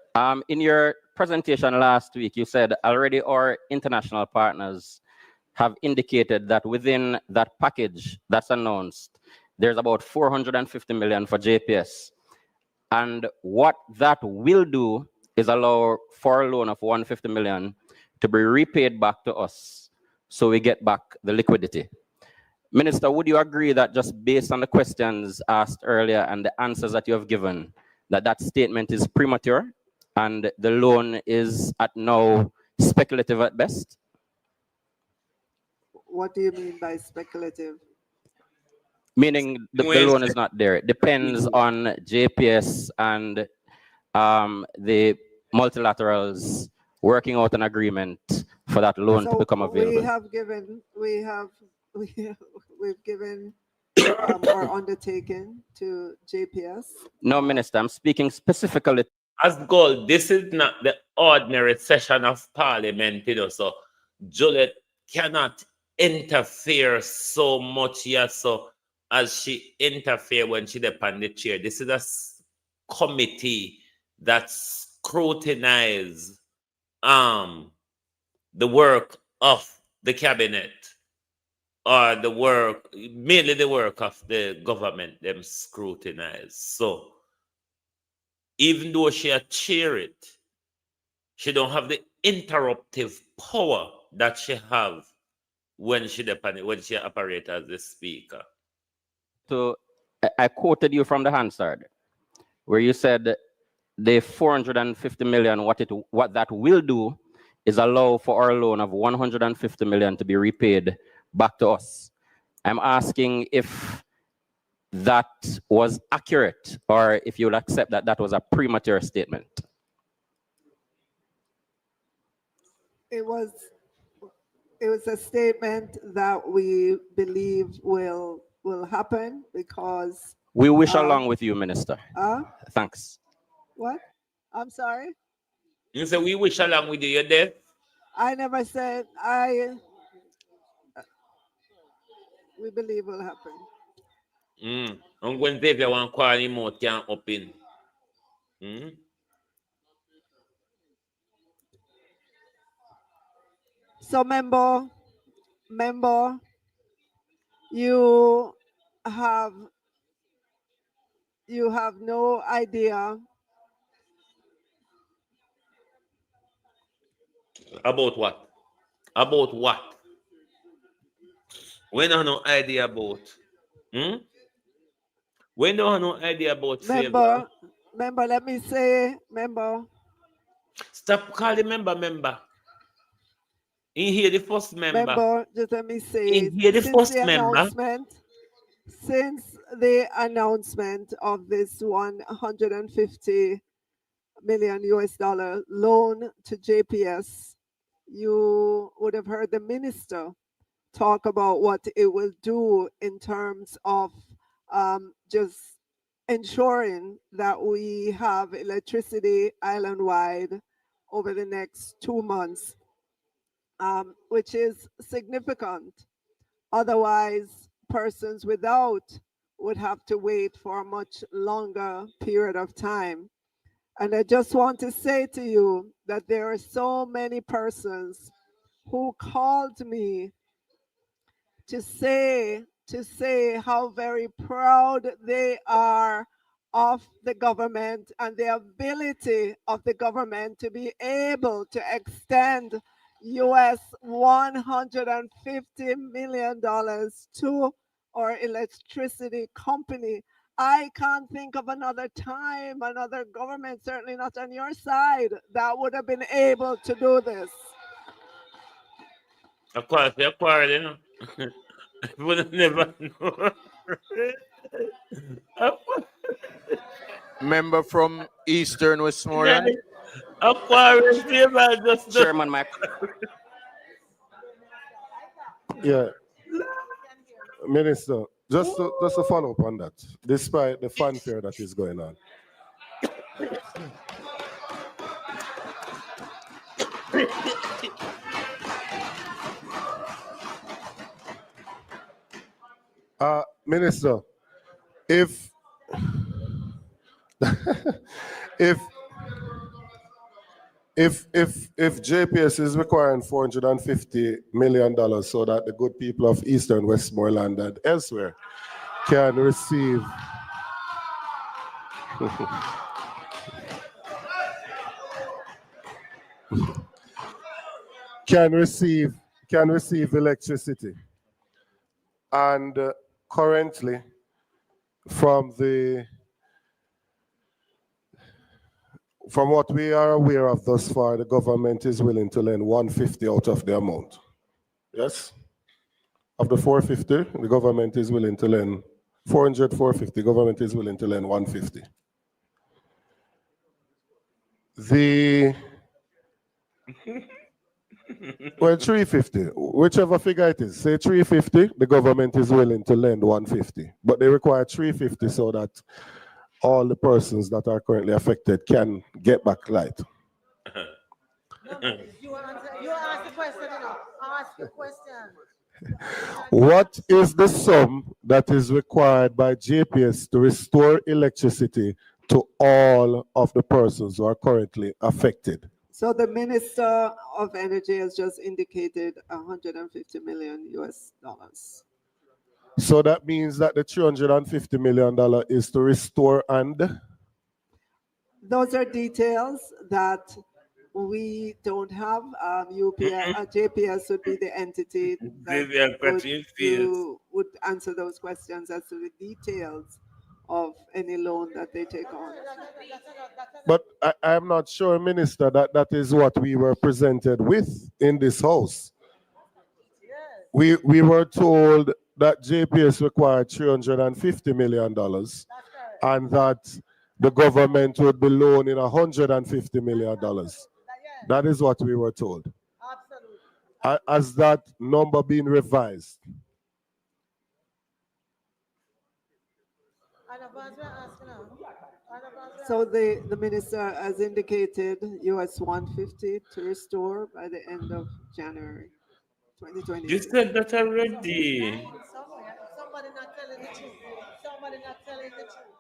In your presentation last week, you said already our international partners have indicated that within that package that's announced, there's about 450 million for JPS. And what that will do is allow for a loan of 150 million to be repaid back to us so we get back the liquidity. Minister, would you agree that just based on the questions asked earlier and the answers that you have given, that that statement is premature and the loan is at now speculative at best? What do you mean by speculative? Meaning the loan is not there. It depends on JPS and the multilaterals working out an agreement for that loan to become available. We've given or undertaken to JPS? No, Minister, I'm speaking specifically. As gold, this is not the ordinary session of parliament, so Juliet cannot interfere so much here, so as she interfere when she depend the chair. This is a committee that scrutinize the work of the cabinet, or the work, mainly the work of the government, them scrutinize. So even though she chair it, she don't have the interruptive power that she have when she operate as the speaker. So I quoted you from the Hansard, where you said the 450 million, what that will do is allow for our loan of 150 million to be repaid back to us. I'm asking if that was accurate, or if you'll accept that that was a premature statement. It was a statement that we believe will happen because we wish along with you, Minister. Thanks. What? I'm sorry? You say we wish along with you, you're dead? I never said we believe will happen. I'm going to say if you want to call him out, can open. So member, you have no idea about what? About what? We don't have no idea about. We don't have no idea about FAVAL. Member, let me say, member. Stop calling member. In here the first member. Member, just let me say, in here the first member. Since the announcement of this 150 million US dollar loan to JPS, you would have heard the minister talk about what it will do in terms of just ensuring that we have electricity island-wide over the next 2 months, which is significant. Otherwise, persons without would have to wait for a much longer period of time. And I just want to say to you that there are so many persons who called me to say how very proud they are of the government and the ability of the government to be able to extend US $150 million to our electricity company. I can't think of another time, another government, certainly not on your side, that would have been able to do this. Of course, you know. Would never know. Member from Eastern Westmoreland. Chairman, Mike. Yeah. Minister, just to follow up on that, despite the fanfare that is going on. Minister, if JPS is requiring $450 million so that the good people of Eastern Westmoreland and elsewhere can receive can receive electricity, and currently from what we are aware of thus far, the government is willing to lend 150 out of the amount. Yes? Of the 450, the government is willing to lend 400, 450, the government is willing to lend 150. Well, 350, whichever figure it is. Say 350, the government is willing to lend 150, but they require 350 so that all the persons that are currently affected can get back light. You ask the question, ask your question. What is the sum that is required by JPS to restore electricity to all of the persons who are currently affected? So the Minister of Energy has just indicated 150 million US dollars. So that means that the $350 million is to restore and? Those are details that we don't have. JPS would be the entity that would answer those questions as to the details of any loan that they take on. But I'm not sure, Minister, that is what we were presented with in this house. We were told that JPS required $350 million and that the government would be loaning $150 million. That is what we were told. Has that number been revised? So the minister has indicated US 150 to restore by the end of January 2020. You said that already. Somebody not telling the truth. Somebody not telling the truth.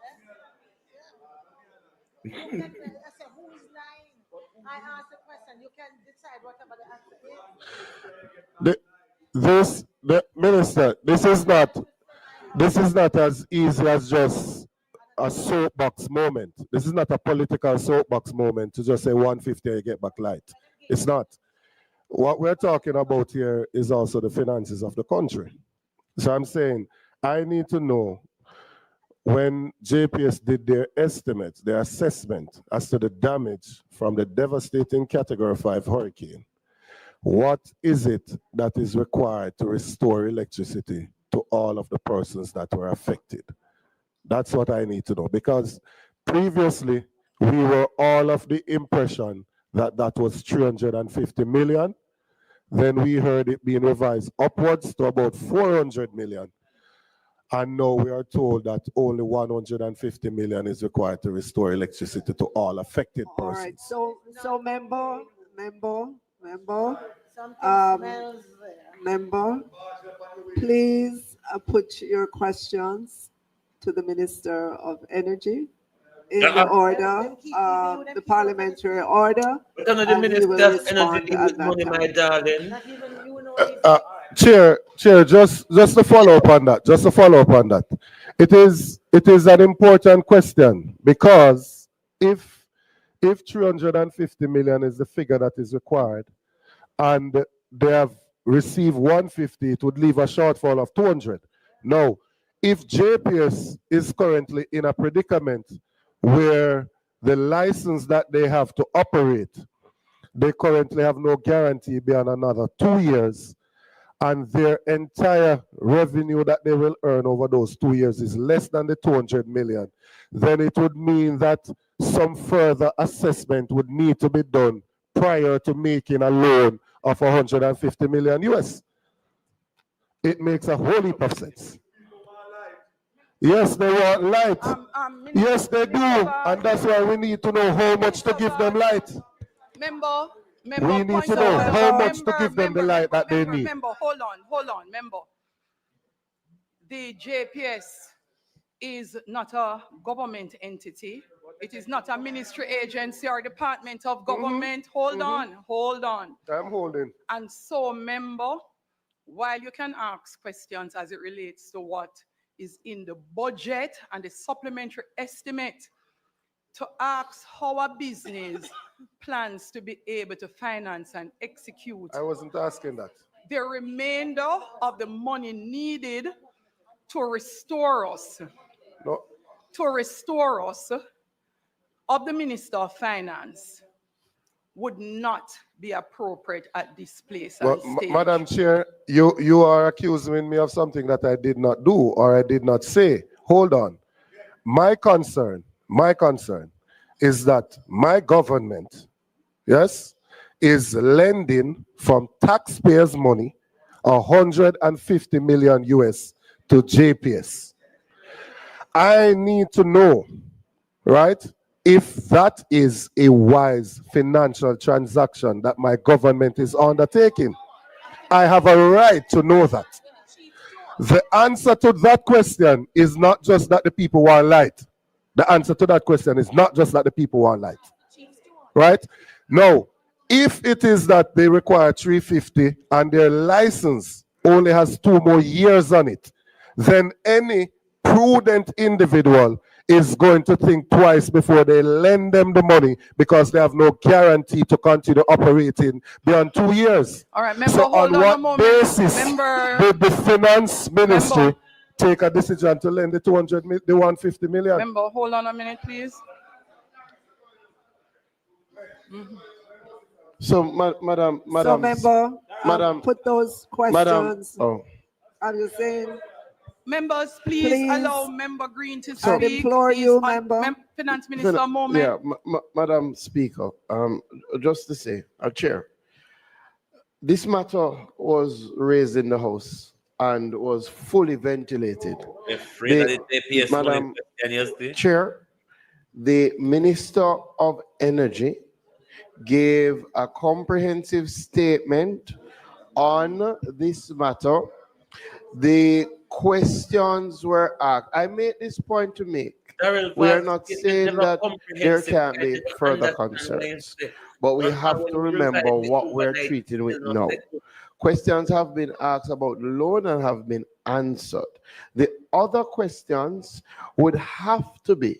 You can, I said, who is lying? I asked the question. You can decide whatever the answer is. The minister, this is not as easy as just a soapbox moment. This is not a political soapbox moment to just say 150 and you get back light. It's not. What we're talking about here is also the finances of the country. So I'm saying I need to know when JPS did their estimate, their assessment as to the damage from the devastating Category 5 hurricane, what is it that is required to restore electricity to all of the persons that were affected? That's what I need to know, because previously we were all of the impression that that was 350 million. Then we heard it being revised upwards to about 400 million. And now we are told that only 150 million is required to restore electricity to all affected persons. All right, so member, please put your questions to the Minister of Energy in the order, the parliamentary order. The Minister of Energy deal with money, my darling. Chair, just to follow up on that, it is an important question, because if 350 million is the figure that is required and they have received 150, it would leave a shortfall of 200. Now, if JPS is currently in a predicament where the license that they have to operate, they currently have no guarantee beyond another 2 years, and their entire revenue that they will earn over those 2 years is less than the 200 million, then it would mean that some further assessment would need to be done prior to making a loan of 150 million US. It makes a whole heap of sense. Yes, they want light. Yes, they do. And that's why we need to know how much to give them light. We need to know how much to give them the light that they need. Hold on, member. The JPS is not a government entity. It is not a ministry agency or department of government. Hold on. I'm holding. And so, member, while you can ask questions as it relates to what is in the budget and the supplementary estimate, to ask how a business plans to be able to finance and execute. I wasn't asking that. The remainder of the money needed to restore us. No. To restore us of the Minister of Finance would not be appropriate at this place and stage. Madam Chair, you are accusing me of something that I did not do or I did not say. Hold on. My concern is that my government, yes, is lending from taxpayers' money 150 million US to JPS. I need to know, right, if that is a wise financial transaction that my government is undertaking. I have a right to know that. The answer to that question is not just that the people want light. The answer to that question is not just that the people want light. Right? No. If it is that they require 350 and their license only has 2 more years on it, then any prudent individual is going to think twice before they lend them the money because they have no guarantee to continue operating beyond 2 years. All right, member, So hold on on a what moment. basis Member, did the finance ministry Member. take a decision to lend the 150 million? member, hold on a minute, please. Mhm. So, madam, member, madam, put those madam, questions. oh, I'm just saying, Members, please Please, allow Member Green to So- I'd speak. implore He's you, on- member. Finance Minister, a moment. yeah, Madam Speaker, just to say, Chair, this matter was raised in the House and was fully ventilated. Afraid that it appears Madam yesterday. Chair, the Minister of Energy gave a comprehensive statement on this matter. The questions were asked. I made this point to make. Daryl, We are Val's not statement saying never that there comprehensive. can't I be didn't further understand what you concerns, said. but we And have when to we remember revise it what we're overnight, treating with still not now. set. Questions have been asked about the loan and have been answered. The other questions would have to be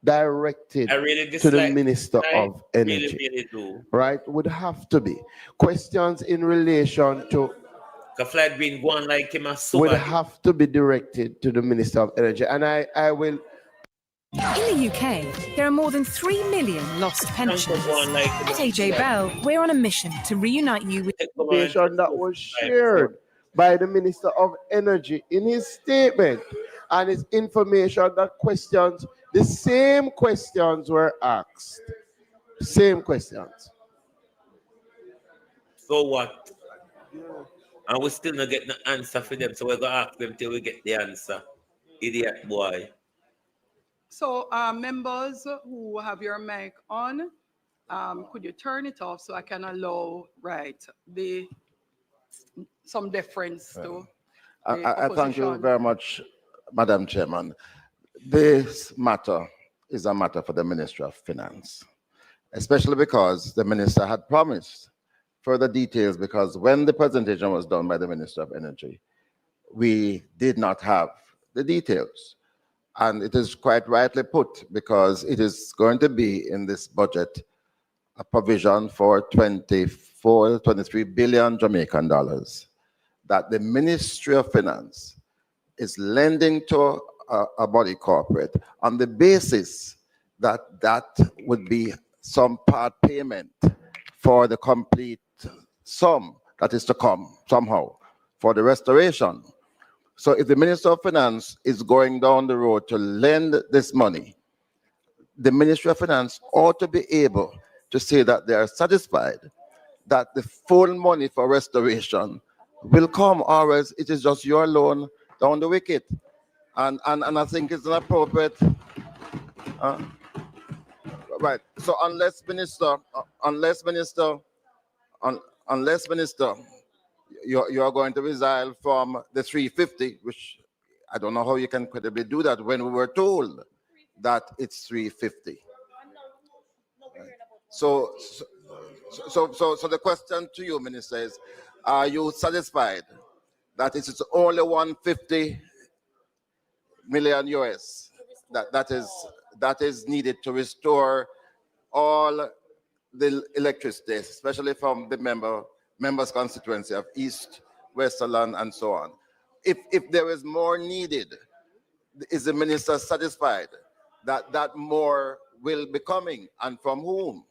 directed I really to the dislike Minister I of Energy, really do. right? Would have to be questions in relation to The flight being going like him as would super. have to be directed to the Minister of Energy, and I will. In the UK, there are more than 3 million lost pensions. At AJ Bell, we're on a mission to reunite you with Information that was shared by the Minister of Energy in his statement, and his information that questions, the same questions were asked. Same questions. So what? And we still not get the answer for them, so we're gonna ask them till we get the answer. Idiot boy. So, members who have your mic on, could you turn it off so I can allow, some deference to the I thank you opposition? very much, Madam Chairman. This matter is a matter for the Ministry of Finance, especially because the Minister had promised further details, because when the presentation was done by the Minister of Energy, we did not have the details. And it is quite rightly put, because it is going to be in this budget a provision for 23 billion Jamaican dollars that the Ministry of Finance is lending to a body corporate on the basis that that would be some part payment for the complete sum that is to come somehow for the restoration. So if the Minister of Finance is going down the road to lend this money, the Ministry of Finance ought to be able to say that they are satisfied that the full money for restoration will come, or else it is just your loan down the wicket. And I think it's inappropriate. Right. So unless minister, you are going to resign from the 350, which I don't know how you can credibly do that when we were told that it's 350. So the question to you, Minister, is: are you satisfied that it is only 150 million US that is needed to restore all the electricity, especially from the members' constituency of East, Westerland, and so on? If there is more needed, is the minister satisfied that that more will be coming, and from whom?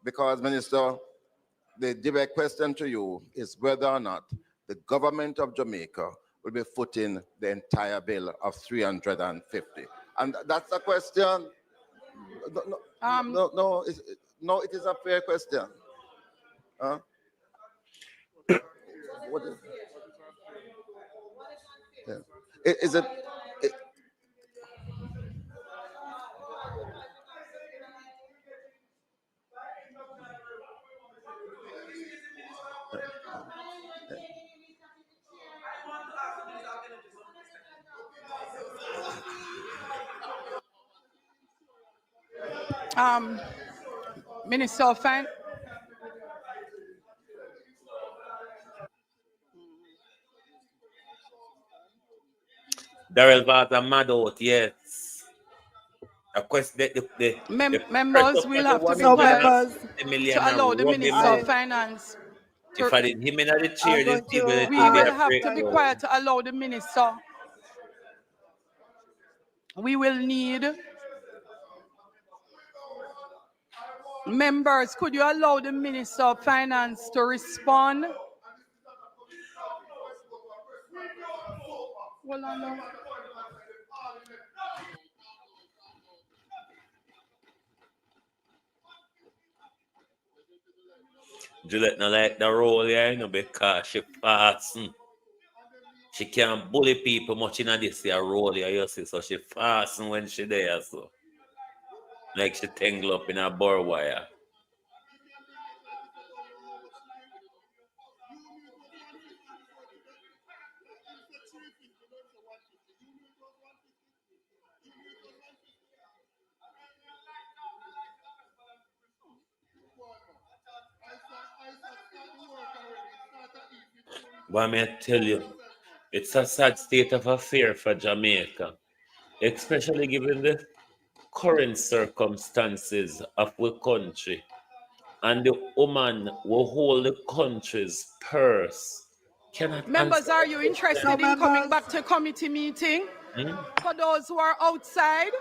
Because, Minister, the direct question to you is whether or not the government of Jamaica will be footing the entire bill of 350. And that's a question. No, it is a fair question. Huh? What is, yeah. Is it, Minister of Finance. Daryl Vata mad out, yes. A question, the press Members up will on the have to one be in So there quiet and members, 50 million to allow and the rub him Minister of out. Finance If I did him in the I'm chair, this going people to would we think will they're have afraid to be now. quiet to allow the minister. We will need members. Could you allow the Minister of Finance to respond? Hold on now. Juliet not like the role, yeah, you know, because she passing. She can't bully people much in this here role, yeah, you see, so she passing when she there, so. Like she tangle up in a bar wire. But may I tell you, it's a sad state of affair for Jamaica, especially given the current circumstances of our country. And the woman who hold the country's purse cannot Members, answer are a you question. interested in coming back to committee meeting? Hmm? For those who are outside,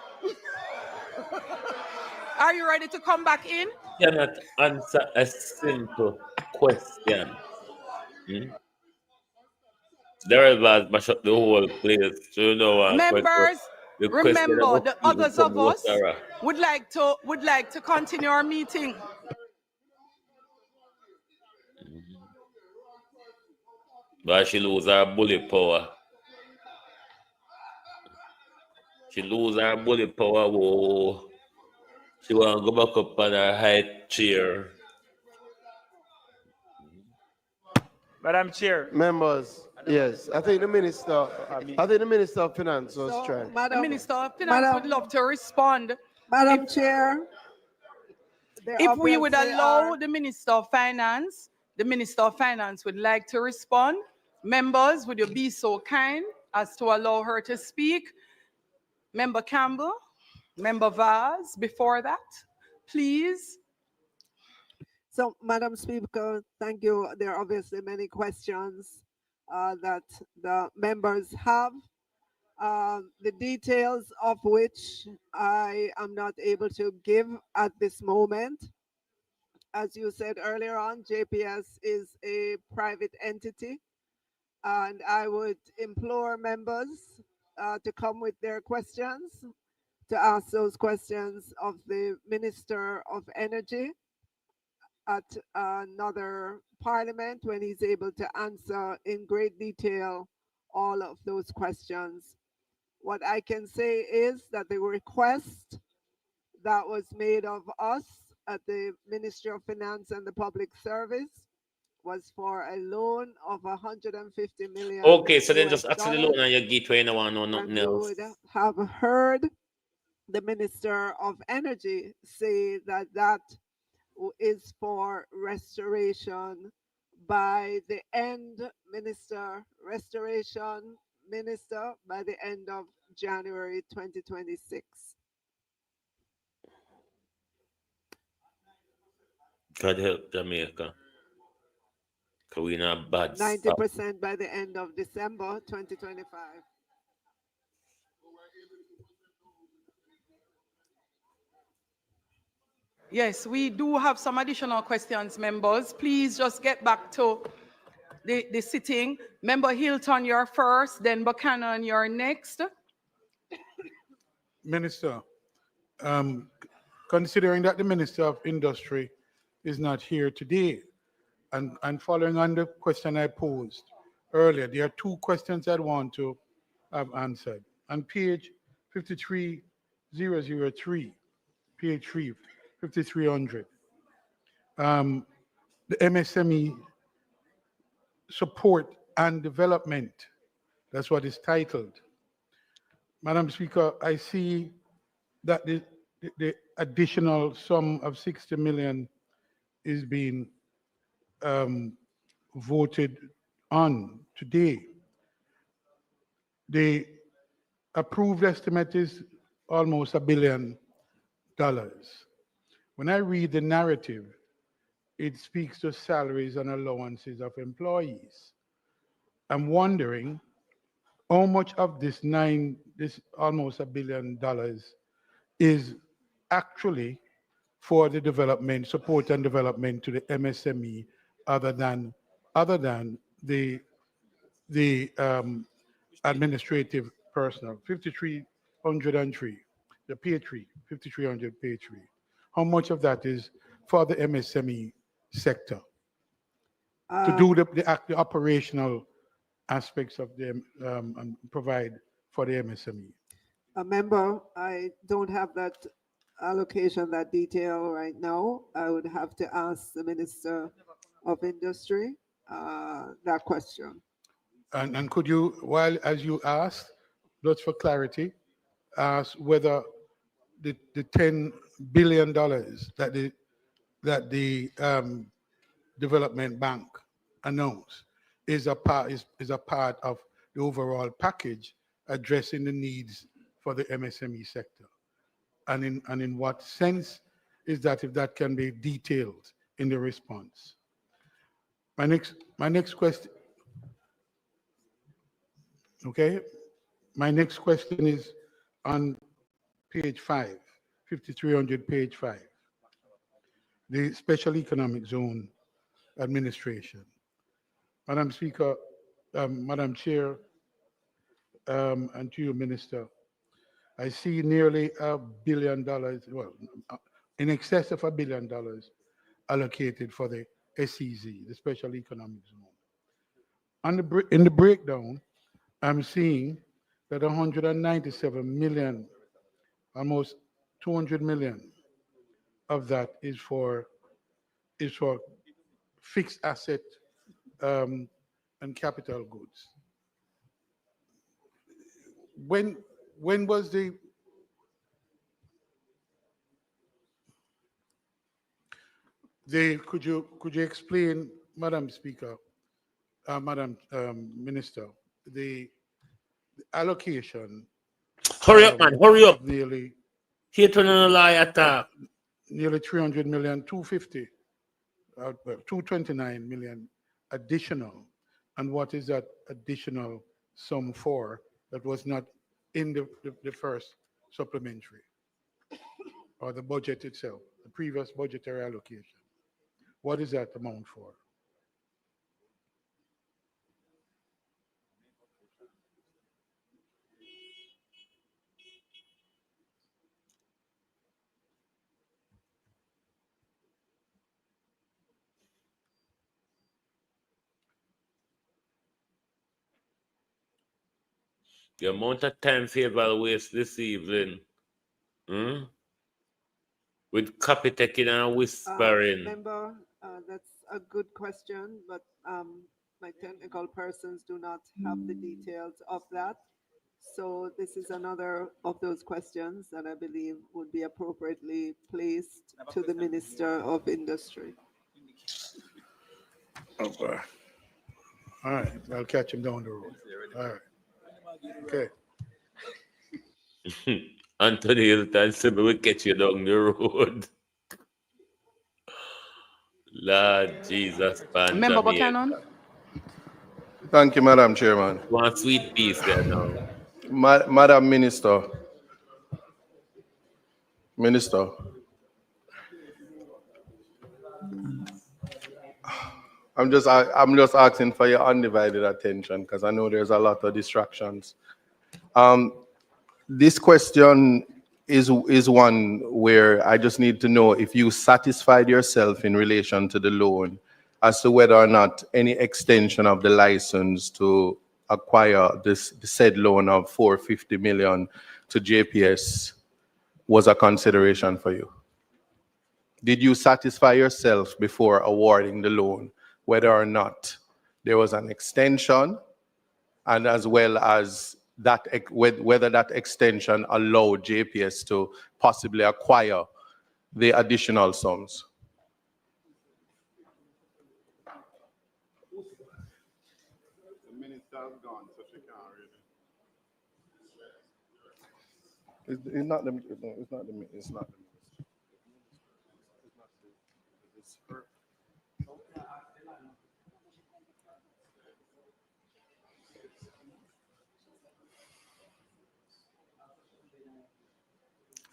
are you ready to come back in? Cannot answer a simple question. Hmm? The rebels mash up the whole place. So you know what question? Members, The question remember about the people others come of vote us her. would like to continue our meeting. But she lose her bully power. She lose her bully power. Whoa. She want to go back up on her high chair. Madam Chair. Members, yes, I think the minister, of Finance was so trying. The Minister of Finance would love to respond. Madam Chair, there If we would obviously allow are. the Minister of Finance would like to respond. Members, would you be so kind as to allow her to speak? Member Campbell, Member Vaz, before that, please. So, Madam Speaker, thank you. There are obviously many questions that the members have, the details of which I am not able to give at this moment. As you said earlier on, JPS is a private entity, and I would implore members to come with their questions, to ask those questions of the Minister of Energy at another parliament when he's able to answer in great detail all of those questions. What I can say is that the request that was made of us at the Ministry of Finance and the Public Service was for a loan of 150 million Okay, so then US just ask the dollars. loan and you get where you don't want to know nothing And you else. would have heard the Minister of Energy say that that is for restoration by the end, restoration minister by the end of January 2026. God help Jamaica. Because we're in a bad spot. 90% by the end of December 2025. Yes, we do have some additional questions, members. Please just get back to the sitting. Member Hilton, you're first, then Buchanan, you're next. Minister, considering that the Minister of Industry is not here today, And following on the question I posed earlier, there are two questions I want to have answered. On page 53003, page 5300, the MSME support and development, that's what it's titled. Madam Speaker, I see that the additional sum of 60 million is being voted on today. The approved estimate is almost $1 billion. When I read the narrative, it speaks to salaries and allowances of employees. I'm wondering how much of this almost $1 billion is actually for the development, support and development to the MSME, other than the administrative personnel. 5303, the page 3, 5300 page 3. How much of that is for the MSME sector to do the operational aspects of them and provide for the MSME? A member, I don't have that allocation, that detail right now. I would have to ask the Minister of Industry that question. And could you, while as you ask, just for clarity, ask whether the $10 billion that the Development Bank announced is a part of the overall package addressing the needs for the MSME sector, and in what sense is that, if that can be detailed in the response. My next question. Okay, my next question is on page 5, 5300 page 5, the Special Economic Zone Administration. Madam Speaker, Madam Chair, and to you, Minister, I see nearly $1 billion, well, in excess of $1 billion allocated for the SEZ, the Special Economic Zone. In the breakdown, I'm seeing that 197 million, almost 200 million of that is for fixed asset and capital goods. When was could you explain, Madam Speaker, Madam Minister, the allocation? Hurry up, man, hurry up. Nearly. Hate when a lie attack. Nearly 300 million, 250, 229 million additional. And what is that additional sum for that was not in the first supplementary or the budget itself, the previous budgetary allocation? What is that amount for? The amount of time FAVAL waste this evening, with copy taking and whispering. Member, that's a good question, but my technical persons do not have the details of that. So this is another of those questions that I believe would be appropriately placed to the Minister of Industry. Okay. All right, I'll catch him down the road. All right. Okay. Anthony Hilton said, "We catch you down the road." Lord Jesus, Member Buchanan. Thank you, Madam Chairman. One sweet piece there now. Madam Minister. I'm just asking for your undivided attention because I know there's a lot of distractions. This question is one where I just need to know if you satisfied yourself in relation to the loan as to whether or not any extension of the license to acquire this said loan of 450 million to JPS was a consideration for you? Did you satisfy yourself before awarding the loan whether or not there was an extension, and as well as that whether that extension allowed JPS to possibly acquire the additional sums? The minister has gone, so she can't really. It's not the. It's not the. It's not the. It's her.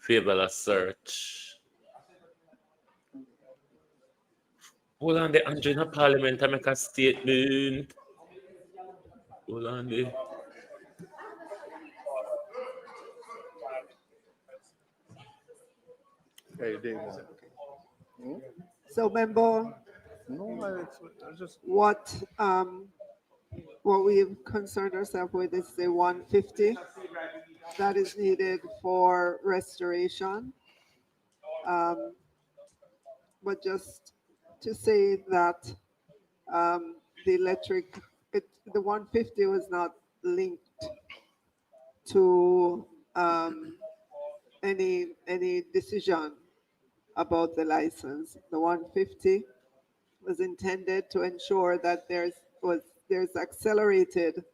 FAVAL search. Hold on, the Andrea Parliament, I make a statement. Hold on there. Hey, David. So, member, No, I just what we've concerned ourselves with is the 150 that is needed for restoration. But just to say that the the 150 was not linked to any decision about the license. The 150 was intended to ensure that there's accelerated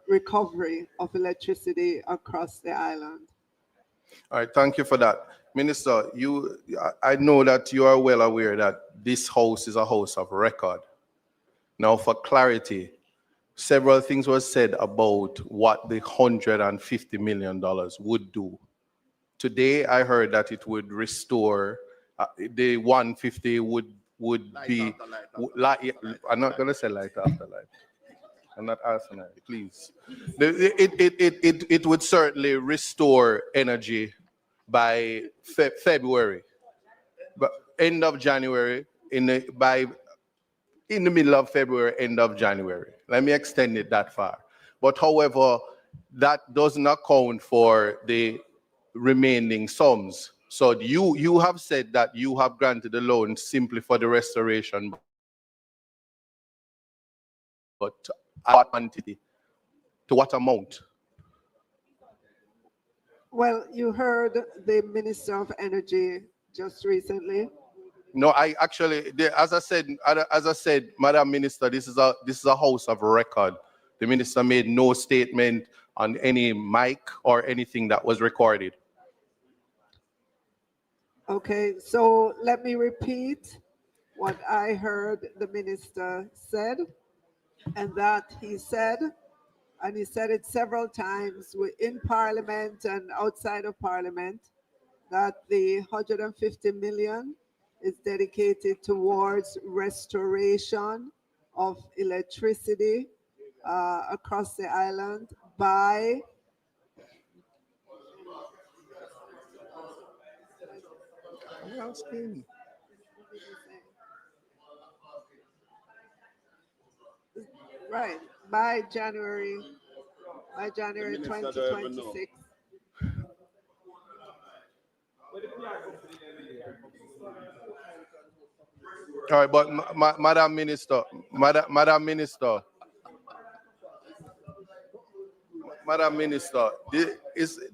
recovery of electricity across the island. All right, thank you for that. Minister, I know that you are well aware that this house is a house of record. Now, for clarity, several things were said about what the $150 million would do. Today, I heard that it would restore, the 150 would be, I'm not going to say light after light. I'm not asking that, please. It would certainly restore energy by February, but end of January, in the middle of February, end of January. Let me extend it that far. But however, that doesn't account for the remaining sums. So you have said that you have granted the loan simply for the restoration, but what quantity? To what amount? Well, you heard the Minister of Energy just recently. No, I actually, as I said, Madam Minister, this is a house of record. The minister made no statement on any mic or anything that was recorded. Okay, so let me repeat what I heard the minister said, and that he said, and he said it several times in Parliament and outside of Parliament, that the 150 million is dedicated towards restoration of electricity across the island by by January 2026. All right, but Madam Minister, Madam Minister,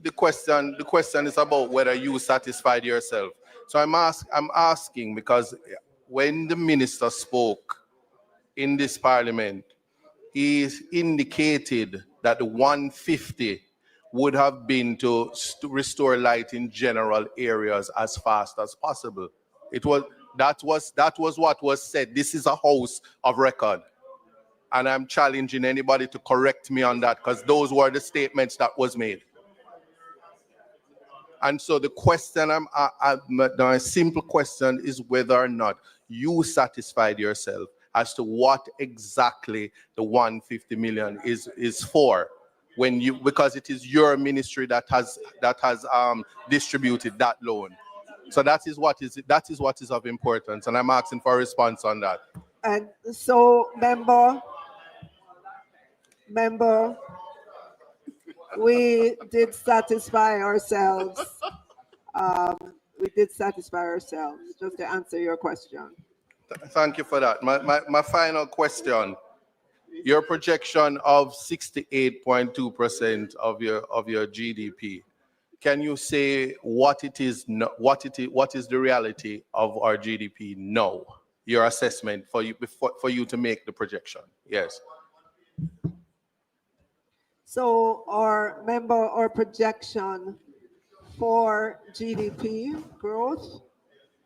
the question is about whether you satisfied yourself. So I'm asking because when the minister spoke in this parliament, he indicated that the 150 would have been to restore light in general areas as fast as possible. That was what was said. This is a house of record. And I'm challenging anybody to correct me on that, because those were the statements that was made. And so the question, the simple question is whether or not you satisfied yourself as to what exactly the 150 million is for, because it is your ministry that has distributed that loan. So that is what is of importance, and I'm asking for a response on that. And so, member, we did satisfy ourselves. We did satisfy ourselves, just to answer your question. Thank you for that. My final question. Your projection of 68.2% of your GDP. Can you say what is the reality of our GDP now? Your assessment for you to make the projection. Yes. So our projection for GDP growth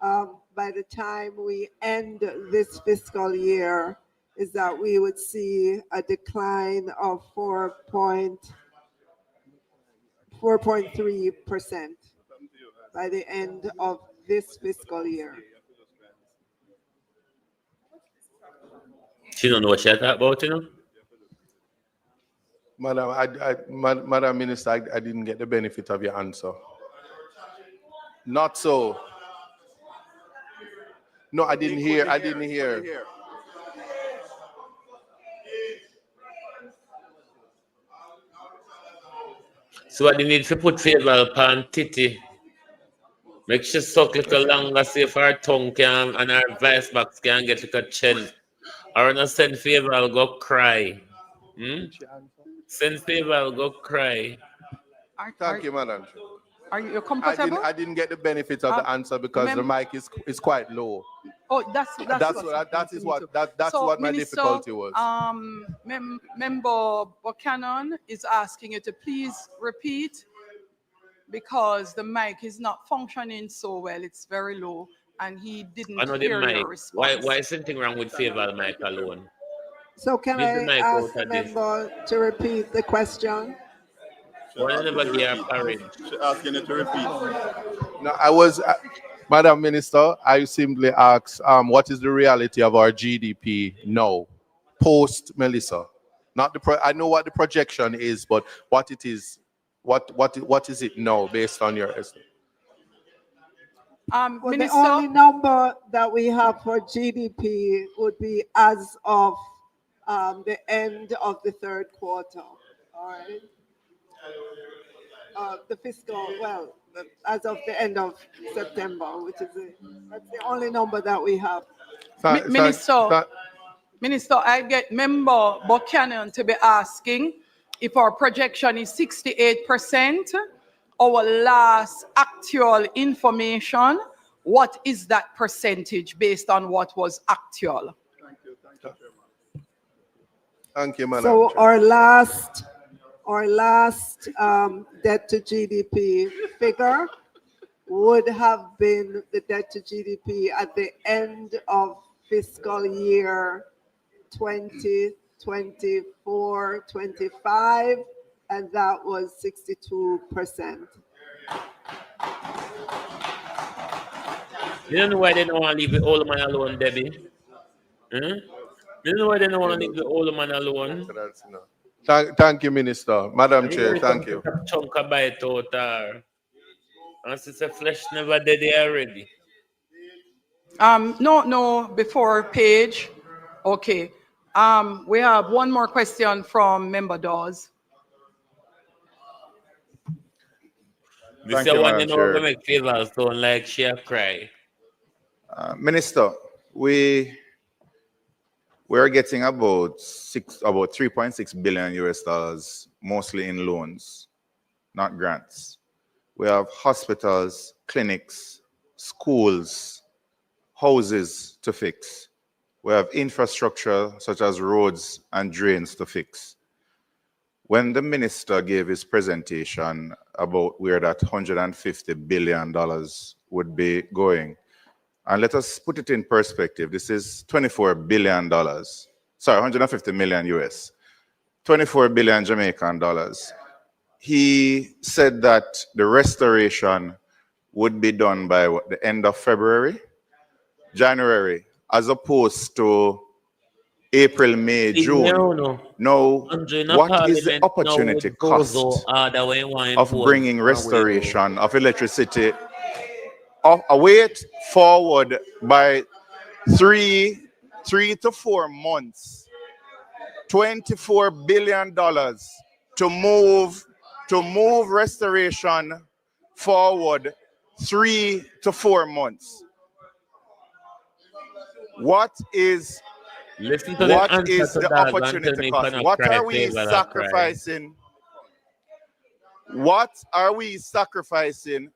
by the time we end this fiscal year is that we would see a decline of 4.3% by the end of this fiscal year. She don't know what she's talking about, you know? Madam Minister, I didn't get the benefit of your answer. Not so. No, I didn't hear. So what they need to put FAVAL pan titty. Make sure suck little longer, see if her tongue can and her voice box can get like a chill. Or not send FAVAL go cry. Send FAVAL go cry. Thank you, Madam. Are you comfortable? I didn't get the benefit of the answer because the mic is quite low. Oh, that's what my difficulty was. Member Buchanan is asking you to please repeat because the mic is not functioning so well. It's very low, and he didn't hear your response. Why is something wrong with FAVAL mic alone? So can I ask the member to repeat the question? Asking you to repeat. No, Madam Minister, I simply asked, what is the reality of our GDP now, post Melissa? Not I know what the projection is, but what it is, what is it now based on your estimate? Well, the only number that we have for GDP would be as of the end of the third quarter. All right. The fiscal, as of the end of September, which is that's the only number that we have. Minister, I get member Buchanan to be asking if our projection is 68%, our last actual information, what is that percentage based on what was actual? Thank you, Madam. So our last debt to GDP figure would have been the debt to GDP at the end of fiscal year 2024-25, and that was 62%. You don't know why they don't want to leave the old man alone, Debbie? You don't know why they don't want to leave the old man alone? Thank you, Minister. Madam Chair, thank you. Chunk of bite out there. And since the flesh never dead already. No, before Paige. Okay. We have one more question from Member Dawes. This is one you know to make FAVAL sound like she cry. Minister, we're getting about $3.6 billion US dollars, mostly in loans, not grants. We have hospitals, clinics, schools, houses to fix. We have infrastructure such as roads and drains to fix. When the minister gave his presentation about where that $150 billion would be going, and let us put it in perspective, this is $24 billion. Sorry, 150 million US. 24 billion Jamaican dollars. He said that the restoration would be done by the end of February, January, as opposed to April, May, June. No. What is the opportunity cost of bringing restoration of electricity wait forward by three to 4 months, $24 billion to move restoration forward 3 to 4 months. What is Listen to the answer to the that and tell opportunity me if cost? I not What cry, are we FAVAL or cry. sacrificing? What are we sacrificing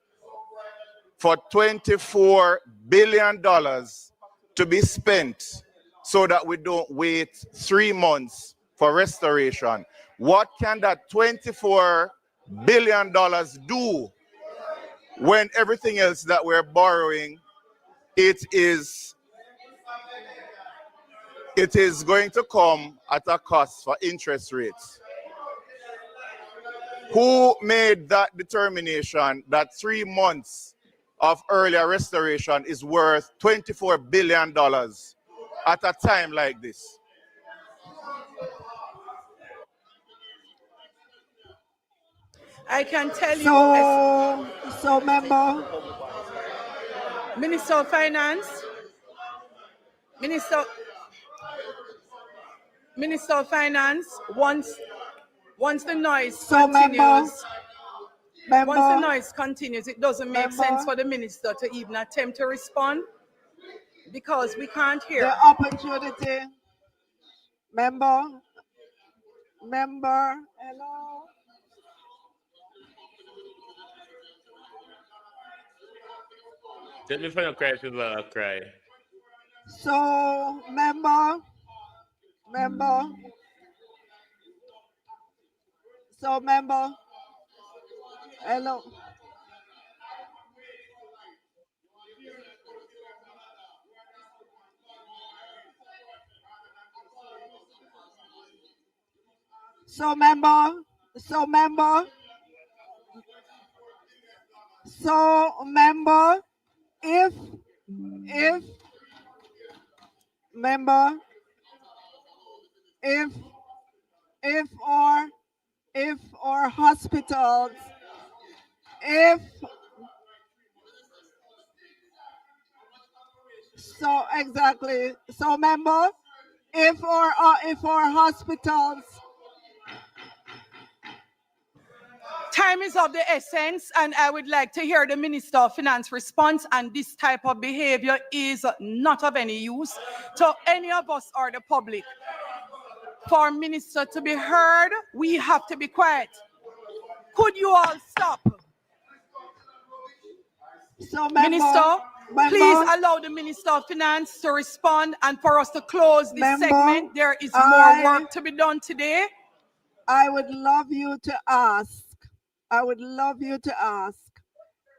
for $24 billion to be spent so that we don't wait 3 months for restoration? What can that $24 billion do when everything else that we're borrowing, it is going to come at a cost for interest rates? Who made that determination that 3 months of earlier restoration is worth $24 billion at a time like this? I can tell you. So, member. Minister of Finance. Minister of Finance, once the noise continues, once the noise continues, it doesn't make sense for the minister to even attempt to respond because we can't hear. The opportunity, member, hello. Tell me if I don't cry, FAVAL or cry. So, member. So, member, hello. So, member, if member, if our hospitals, exactly. So, member, if our hospitals. Time is of the essence, and I would like to hear the Minister of Finance response. And this type of behavior is not of any use to any of us or the public. For Minister to be heard, we have to be quiet. Could you all stop? So, Minister, please allow the Minister of Finance to respond, and for us to close this segment. There is more work to be done today. I would love you to ask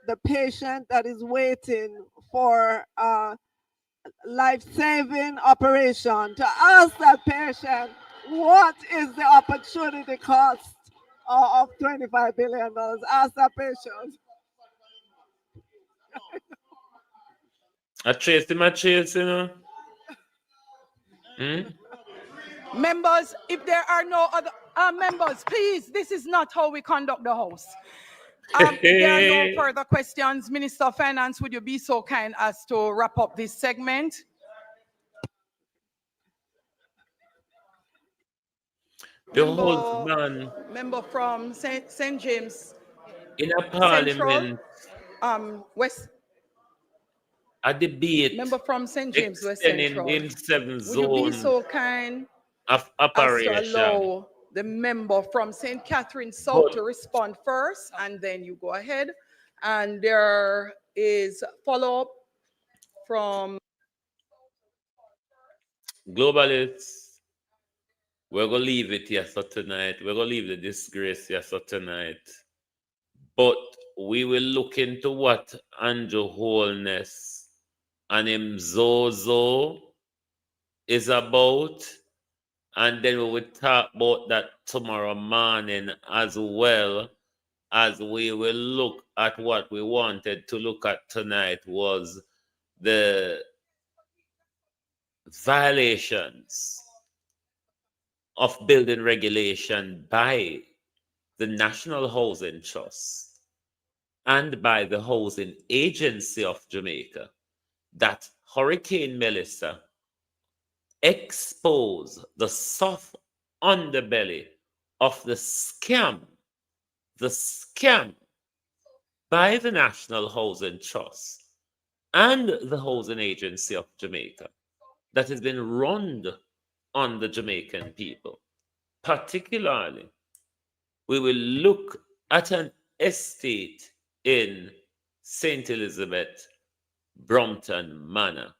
the patient that is waiting for a life-saving operation, to ask that patient what is the opportunity cost of $25 billion. Ask that patient. I chase him, you know. Members, if there are no other members, please, this is not how we conduct the House. If there are no further questions, Minister of Finance, would you be so kind as to wrap up this segment? Member from St. James. In a parliament. Central, West. A debate. Member from St. James West Central. In 7 zones. Would you be so kind of operation as to allow the member from St. Catherine South to respond first, and then you go ahead. And there is follow-up from Globalists. We're going to leave it here for tonight. We're going to leave the disgrace here for tonight. But we will look into what Andrew Holness and him Zozo is about. And then we will talk about that tomorrow morning, as well as we will look at what we wanted to look at tonight, was the violations of building regulation by the National Housing Trust and by the Housing Agency of Jamaica that Hurricane Melissa exposed the soft underbelly of the scam by the National Housing Trust and the Housing Agency of Jamaica that has been run on the Jamaican people. Particularly, we will look at an estate in St. Elizabeth, Brompton Manor.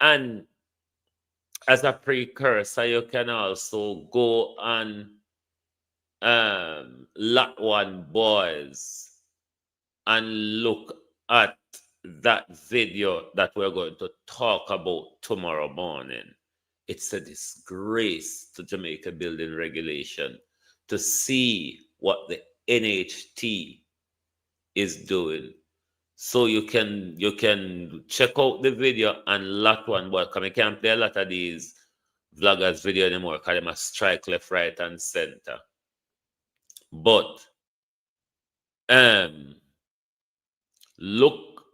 And as a precursor, you can also go on Lot One Boys and look at that video that we're going to talk about tomorrow morning. It's a disgrace to Jamaica building regulation to see what the NHT is doing. So you can check out the video and Lot One Boy. Because I can't play a lot of these vloggers video anymore because they must strike left, right, and center. But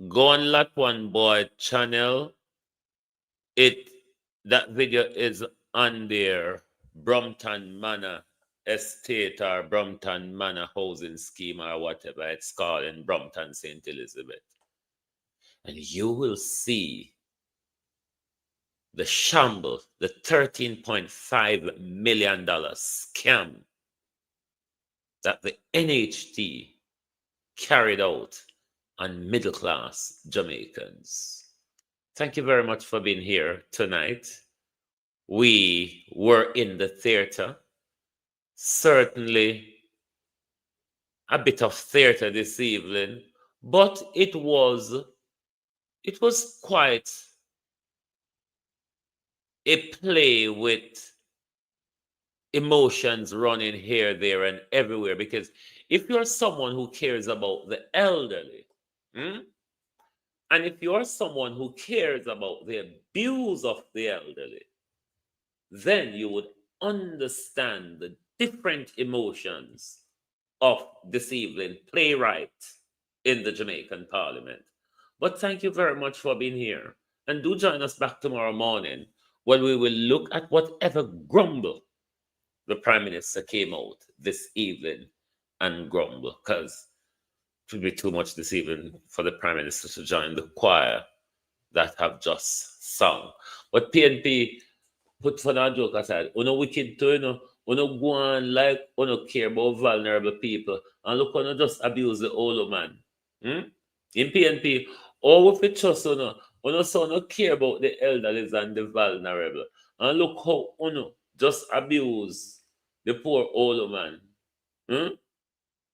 go on Lot One Boy channel. That video is on their Brompton Manor Estate or Brompton Manor Housing Scheme or whatever it's called in Brompton, St. Elizabeth. And you will see the shambles, the $13.5 million scam that the NHT carried out on middle-class Jamaicans. Thank you very much for being here tonight. We were in the theater. Certainly a bit of theater this evening, but it was quite a play with emotions running here, there, and everywhere. Because if you're someone who cares about the elderly, and if you're someone who cares about the abuse of the elderly, then you would understand the different emotions of this evening playwright in the Jamaican Parliament. But thank you very much for being here. And do join us back tomorrow morning when we will look at whatever grumble the Prime Minister came out this evening and grumble, because it would be too much this evening for the Prime Minister to join the choir that have just sung. But PNP, put for that joke aside, you know, wicked too, you know, go on like, care about vulnerable people, and look, just abuse the older man. In PNP, all of it just, so care about the elderly and the vulnerable. And look how, just abuse the poor older man.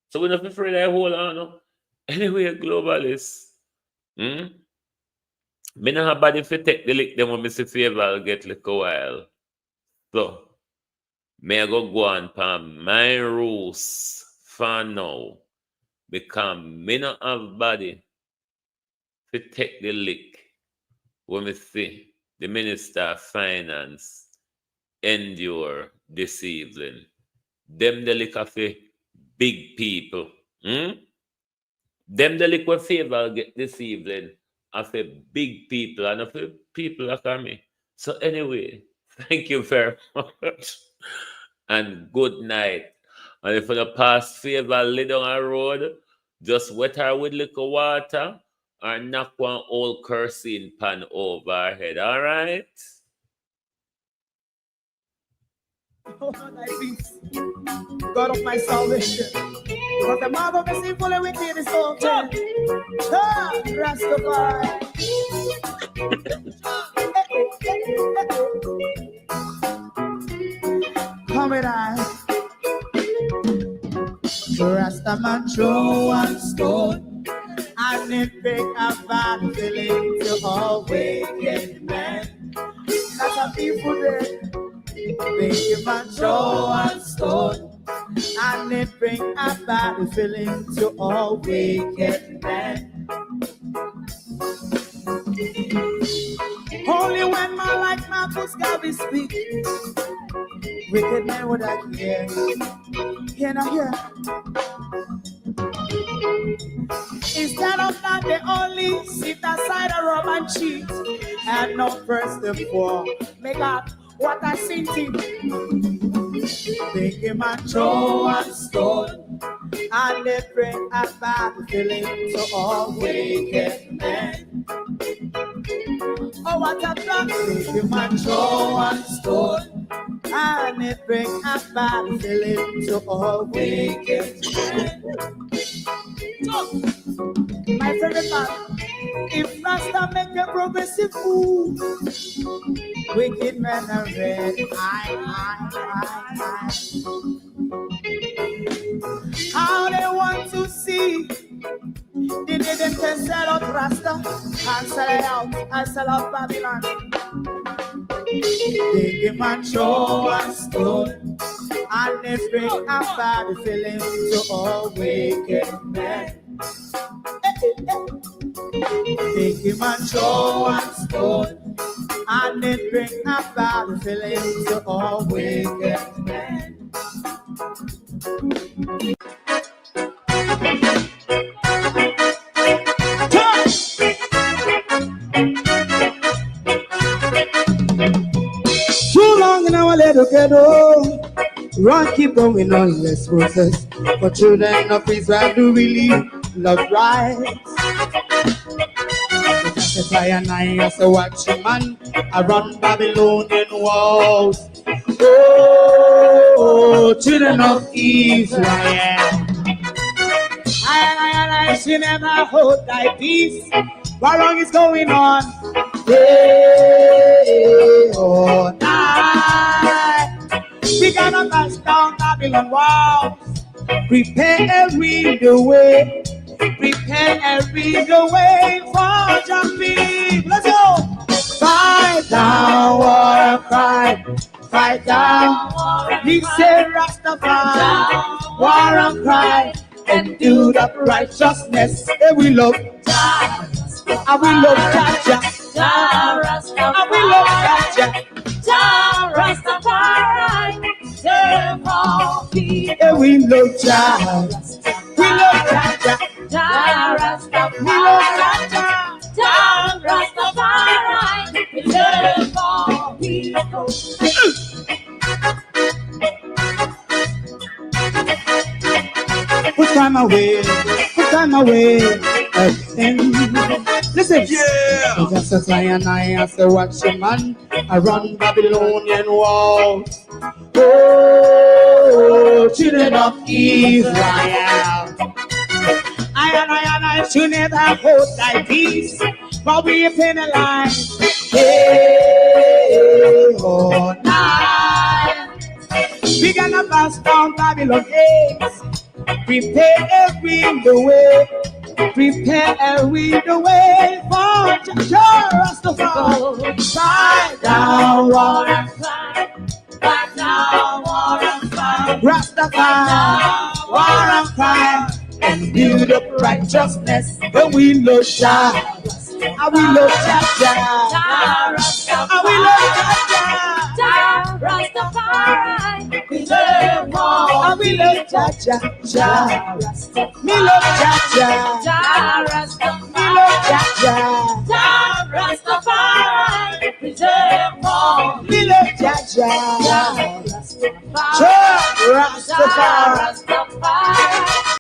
So we're not afraid of hold on. Anyway, globalists. Me not have body for take the lick them when me see FAVAL get like a while. So, me I go on for my rules for now. Because me not have body to take the lick when me see the Minister of Finance endure this evening. Them the lick of the big people. Them the lick what FAVAL get this evening of the big people and of the people like me. So anyway, thank you very much and good night. And if you pass FAVAL lay down a road, just wet her with little water or knock one old kerosene pan over her head. All right? God of my salvation, because the mouth of the sinful and wicked is open. Rastafari. Come and Rastaman throw one stone, and it break a bad feeling to all wicked men. That's a people there. Make a man throw one stone, and it bring a bad feeling to all wicked men. Only when my like Marcus Garvey speak, wicked men would I hear. Hear not hear. Instead of that, they only sit aside and rub and cheat. And not first and four. Make up what I sing to. They came and throw and stone, and they bring a bad feeling to all wicked men. Oh, what a plan! They came and throw and stone, and they bring a bad feeling to all wicked men. My favorite man, if Rasta make a progressive move, wicked men are red. How they want to see the them can sell out Rasta and sell it out and sell out Babylon. They give man show and stone, and they bring a bad feeling to all wicked men. They give man show and stone, and they bring a bad feeling to all wicked men. Too long in our little ghetto, run keep going on, let's process. For children of Israel do really love rights. That's why I as a watching man around Babylonian walls. Oh, children of Israel, I should never hold thy peace. What wrong is going on? Hey, oh, night. We gonna bust down Babylon walls. Prepare every the way. Prepare every the way for jumping. Let's go. Fight down, war cry. Fight down. He said Rastafari. War and cry. And do the righteousness. And we love God. And we love Jaja. And we love Jaja. Rastafari. And we love Jaja. We love Jaja. We love Jaja. Rastafari. We live for people. Put time away, again. Listen, yeah. Just as I as a watching man around Babylonian walls. Oh, children of Israel, I should never hold thy peace, but we penalize. Hey, oh, night. We gonna bust down Babylon gates. Prepare every the way. Prepare every the way for Rastafari. Fight down, war and cry. Fight down, war and cry. Rastafari, war and cry. And build up righteousness. But we love Jah. And we love Jah. And we love Jah. Rastafari. We love more. And we love Jah. Me love Jah. Me love Jah. Rastafari. We love more. Me love Jah. Rastafari.